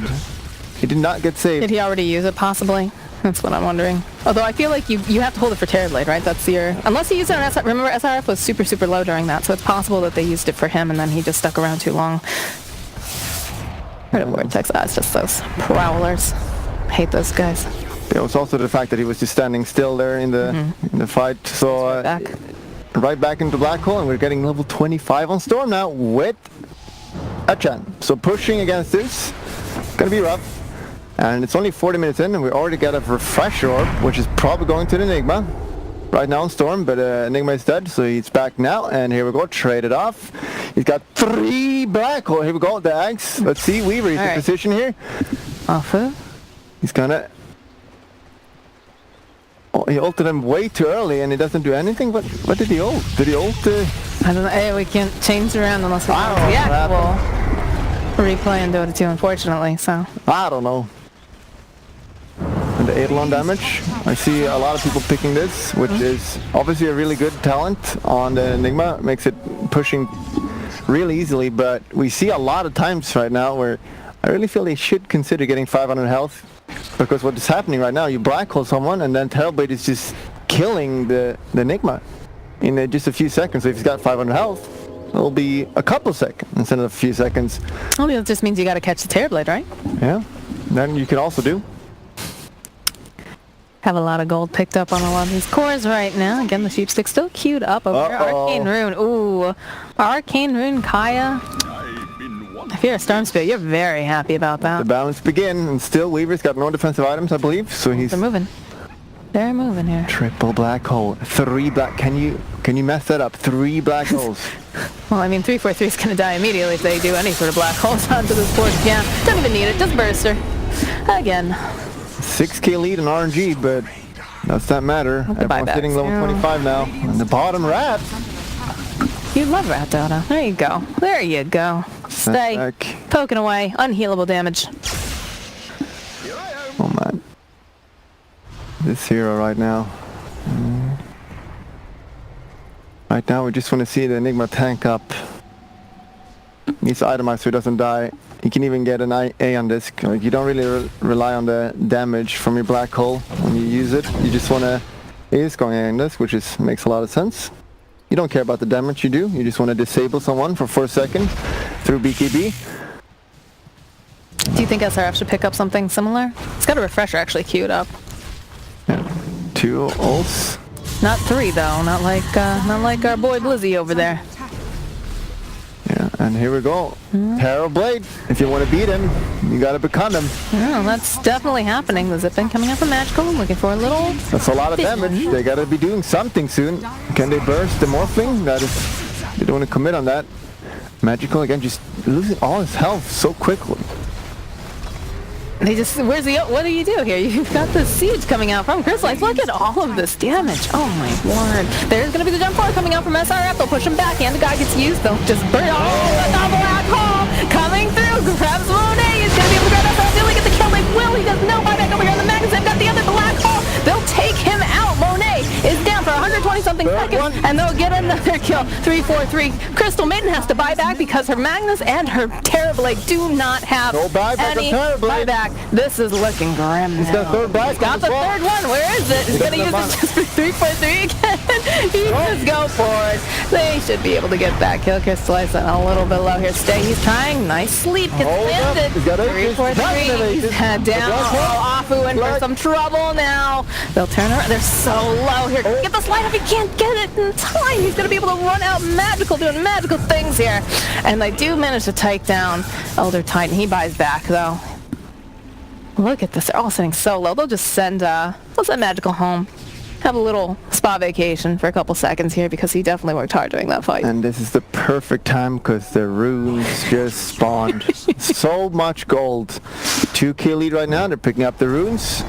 S6: He did not get saved.
S5: Did he already use it, possibly? That's what I'm wondering. Although I feel like you have to hold it for Terrorblade, right? That's your... Unless he used it on SRF. Remember, SRF was super, super low during that, so it's possible that they used it for him and then he just stuck around too long. Red Vortex, it's just those prowlers. Hate those guys.
S6: There was also the fact that he was just standing still there in the fight. So right back into black hole, and we're getting level 25 on Storm now with a Chen. So pushing against this, gonna be rough. And it's only 40 minutes in, and we already got a refresher orb, which is probably going to the Enigma. Right now on Storm, but Enigma is dead, so he's back now. And here we go, trade it off. He's got 3 black hole. Here we go, the Axe. Let's see, Weaver, he's in position here.
S5: Awful.
S6: He's gonna... Oh, he ulted him way too early, and he doesn't do anything. What did he ult? Did he ult?
S5: I don't know. Hey, we can't change around unless we want the actual replay in Dota 2, unfortunately. So
S6: I don't know. And the Eidolon damage. I see a lot of people picking this, which is obviously a really good talent on the Enigma. Makes it pushing really easily, but we see a lot of times right now where I really feel they should consider getting 500 health. Because what is happening right now, you black hole someone and then Terrorblade is just killing the Enigma in just a few seconds. So if he's got 500 health, it'll be a couple seconds instead of a few seconds.
S5: Well, it just means you got to catch the Terrorblade, right?
S6: Yeah, then you can also do.
S5: Have a lot of gold picked up on a lot of these cores right now. Again, the Sheepstick still queued up over there. Arcane Rune. Ooh, Arcane Rune, Kaya. If you're a Storm Spirit, you're very happy about that.
S6: The balance begin, and still Weaver's got no defensive items, I believe, so he's...
S5: They're moving. They're moving here.
S6: Triple black hole. 3 black... Can you mess that up? 3 black holes.
S5: Well, I mean, 343 is going to die immediately if they do any sort of black holes onto this board. Yeah, don't even need it. Just Burster. Again.
S6: 6k lead in RNG, but does that matter? Everyone's hitting level 25 now. And the bottom rat.
S5: You love Rat Dota. There you go. There you go. Stay poking away. Unhealable damage.
S6: Oh man. This hero right now. Right now we just want to see the Enigma tank up. Needs to itemize so he doesn't die. You can even get an A on this. Like, you don't really rely on the damage from your black hole when you use it. You just want to... It is going A on this, which makes a lot of sense. You don't care about the damage you do. You just want to disable someone for 4 seconds through BKB.
S5: Do you think SRF should pick up something similar? It's got a refresher actually queued up.
S6: Yeah. 2 ults.
S5: Not 3 though. Not like our boy Blizzy over there.
S6: Yeah, and here we go. Terrorblade. If you want to beat him, you got to become him.
S5: Yeah, that's definitely happening. The Zip-In coming up from Magical. I'm looking for a little...
S6: That's a lot of damage. They got to be doing something soon. Can they burst the Morphling? That is... They don't want to commit on that. Magical, again, just losing all his health so quickly.
S5: They just... Where's the... What do you do here? You've got the Siege coming out from Crystallize. Look at all of this damage. Oh my word. There's going to be the jump forward coming out from SRF. They'll push him back, and the guy gets used. They'll just burn... Oh, the black hole coming through. Grabs Monet. He's going to be able to grab that. They'll get the kill. They will. He does no buyback over here on the Magnus. They've got the other black hole. They'll take him out. Monet is down for 120-something seconds, and they'll get another kill. 3-4-3. Crystal Maiden has to buy back because her Magnus and her Terrorblade do not have any buyback. This is looking grim.
S6: He's got third back.
S5: He's got the third one. Where is it? He's going to use it just for 3-4-3 again. He just go forward. They should be able to get that kill. Crystallize a little bit low here. Stay. He's trying. Nice sleep. Gets landed. 3-4-3. He's down. Oh, Afu in for some trouble now. They'll turn around. They're so low here. Get the slide up. He can't get it in time. He's going to be able to run out Magical, doing magical things here. And they do manage to take down Elder Titan. He buys back, though. Look at this. They're all sitting so low. They'll just send Magical home. Have a little spa vacation for a couple seconds here because he definitely worked hard during that fight.
S6: And this is the perfect time because the runes just spawned. So much gold. 2k lead right now. They're picking up the runes.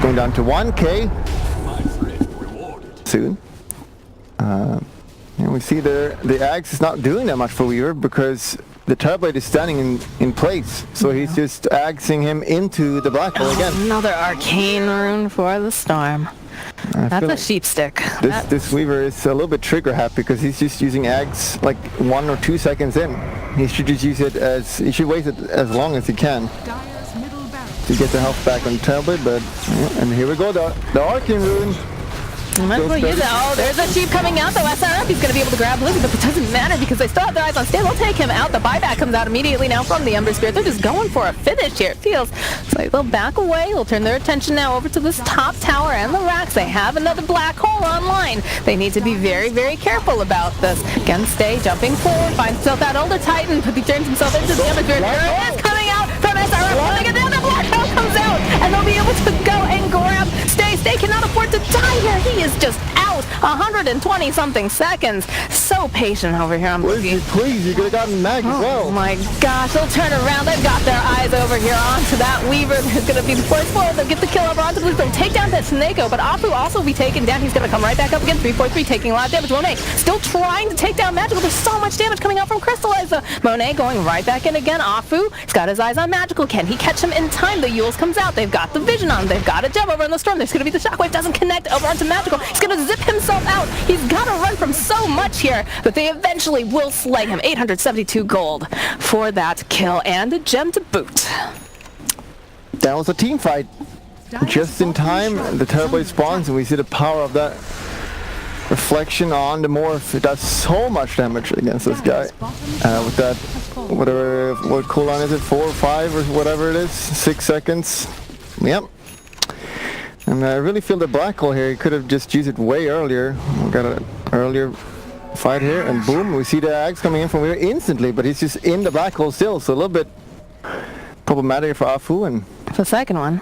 S6: Going down to 1k. Soon. And we see the Axe is not doing that much for Weaver because the Terrorblade is standing in place. So he's just axing him into the black hole again.
S5: Another Arcane Rune for the Storm. That's a Sheepstick.
S6: This Weaver is a little bit trigger happy because he's just using Axe like 1 or 2 seconds in. He should just use it he should wait it as long as he can to get the health back on Terrorblade, but and here we go, the Arcane Rune.
S5: Might as well use it. Oh, there's a Sheep coming out, though. SRF, he's going to be able to grab Lizzie, but it doesn't matter because they still have their eyes on Stan. They'll take him out. The buyback comes out immediately now from the Ember Spirit. They're just going for a finish here. It feels like they'll back away. They'll turn their attention now over to this top tower and the racks. They have another black hole online. They need to be very, very careful about this. Again, Stay jumping forward, finds himself that older Titan, but he turns himself into the Ember Spirit. There it is coming out from SRF. Pulling it down. The black hole comes out, and they'll be able to go and grab Stay. Stay cannot afford to die here. He is just out 120 something seconds. So patient over here on Boogie.
S6: Please, you could have gotten Mag as well.
S5: Oh my gosh, they'll turn around. They've got their eyes over here onto that Weaver. There's going to be the first floor. They'll get the kill over onto Blue. They'll take down that Snako, but Afu also be taken down. He's going to come right back up again. 343 taking a lot of damage. Monet still trying to take down Magical. There's so much damage coming out from Crystallizer. Monet going right back in again. Afu, he's got his eyes on Magical. Can he catch him in time? The Yules comes out. They've got the vision on him. They've got a gem over in the storm. There's going to be the shockwave. Doesn't connect over onto Magical. He's going to zip himself out. He's got to run from so much here, but they eventually will slay him. 872 gold for that kill and a gem to boot.
S6: That was a team fight. Just in time, the Terrorblade spawns, and we see the power of that reflection on the morph. It does so much damage against this guy. With that, what cooldown is it? 4 or 5 or whatever it is? 6 seconds. Yep. And I really feel the black hole here. He could have just used it way earlier. We got an earlier fight here, and boom, we see the Ags coming in from here instantly, but he's just in the black hole still, so a little bit problematic for Afu. And
S5: the second one.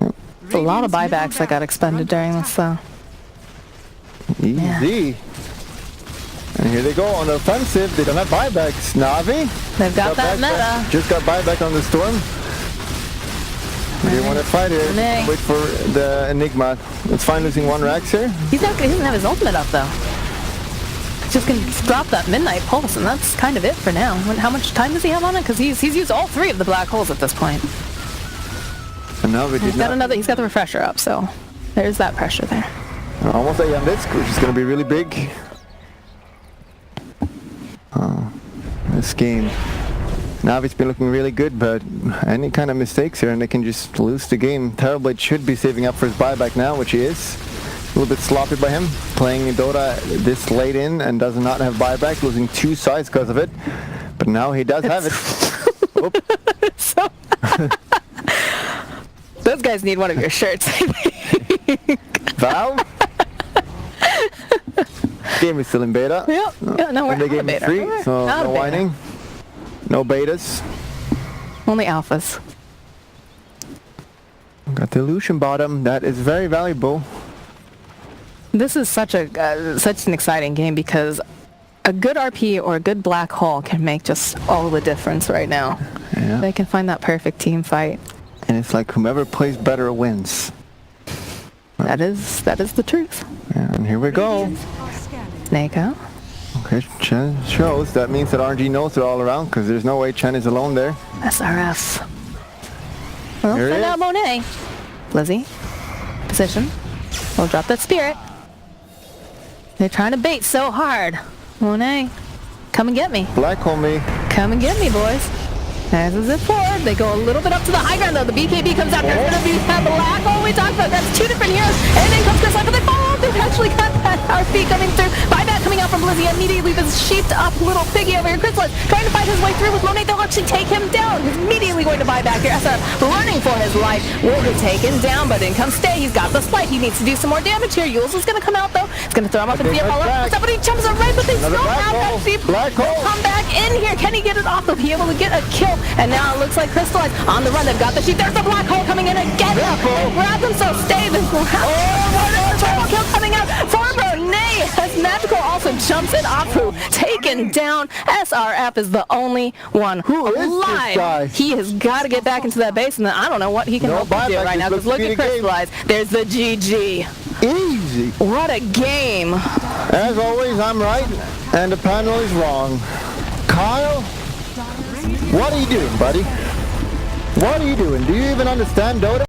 S6: Yep.
S5: A lot of buybacks that got expended during this, though.
S6: Easy.
S5: Yeah.
S6: And here they go on the offensive. They don't have buybacks. Navi.
S5: They've got that meta.
S6: Just got buyback on the storm. They want to fight here. Wait for the Enigma. It's fine losing 1 Rax here.
S5: He doesn't have his ultimate up, though. He's just going to drop that Midnight Pulse, and that's kind of it for now. How much time does he have on it? Because he's used all 3 of the black holes at this point.
S6: And now
S5: He's got the refresher up, so there's that pressure there.
S6: Almost a Disc, which is going to be really big. This game. Navi's been looking really good, but any kind of mistakes here and they can just lose the game. Terrorblade should be saving up for his buyback now, which he is. A little bit sloppy by him, playing Dota this late in and does not have buyback, losing 2 sides because of it. But now he does have it.
S5: So those guys need one of your shirts.
S6: Valve? Game is still in beta.
S5: Yep. Yeah, no, we're
S6: and the game is free, so no whining. No betas.
S5: Only alphas.
S6: Got the illusion bottom. That is very valuable.
S5: This is such an exciting game because a good RP or a good black hole can make just all the difference right now.
S6: Yeah.
S5: They can find that perfect team fight.
S6: And it's like whomever plays better wins.
S5: That is the truth.
S6: Yeah, and here we go.
S5: Neko.
S6: Okay, Chen shows. That means that RNG knows it all around because there's no way Chen is alone there.
S5: SRF. Well, send out Monet. Lizzie. Position. We'll drop that spirit. They're trying to bait so hard. Monet. Come and get me.
S6: Black hole me.
S5: Come and get me, boys. As is it forward. They go a little bit up to the high ground, though. The BKB comes out. There's going to be that black hole we talked about. That's 2 different heroes. And then comes Chris Life, but they fall off. They've actually got that RP coming through. Buyback coming out from Blizzy. Immediately this sheeped up little piggy over here. Chris Life trying to fight his way through with Monet. They'll actually take him down. He's immediately going to buy back here. SR running for his life. Will be taken down, but in comes Stay. He's got the spike. He needs to do some more damage here. Yules is going to come out, though. He's going to throw him up in the air. Somebody jumps on right, but they still have that sheep.
S6: Black hole.
S5: Come back in here. Can he get it off? They'll be able to get a kill. And now it looks like Crystallize on the run. They've got the sheep. There's the black hole coming in again now. Grab them, so Stay. This will happen. Triple kill coming out for Monet as Magical also jumps in. Apu taken down. SRF is the only one alive. He has got to get back into that base, and then I don't know what he can help do right now, because look at Crystallize. There's the GG.
S6: Easy.
S5: What a game.
S6: As always, I'm right, and the panel is wrong. Kyle, what are you doing, buddy? What are you doing? Do you even understand Dota?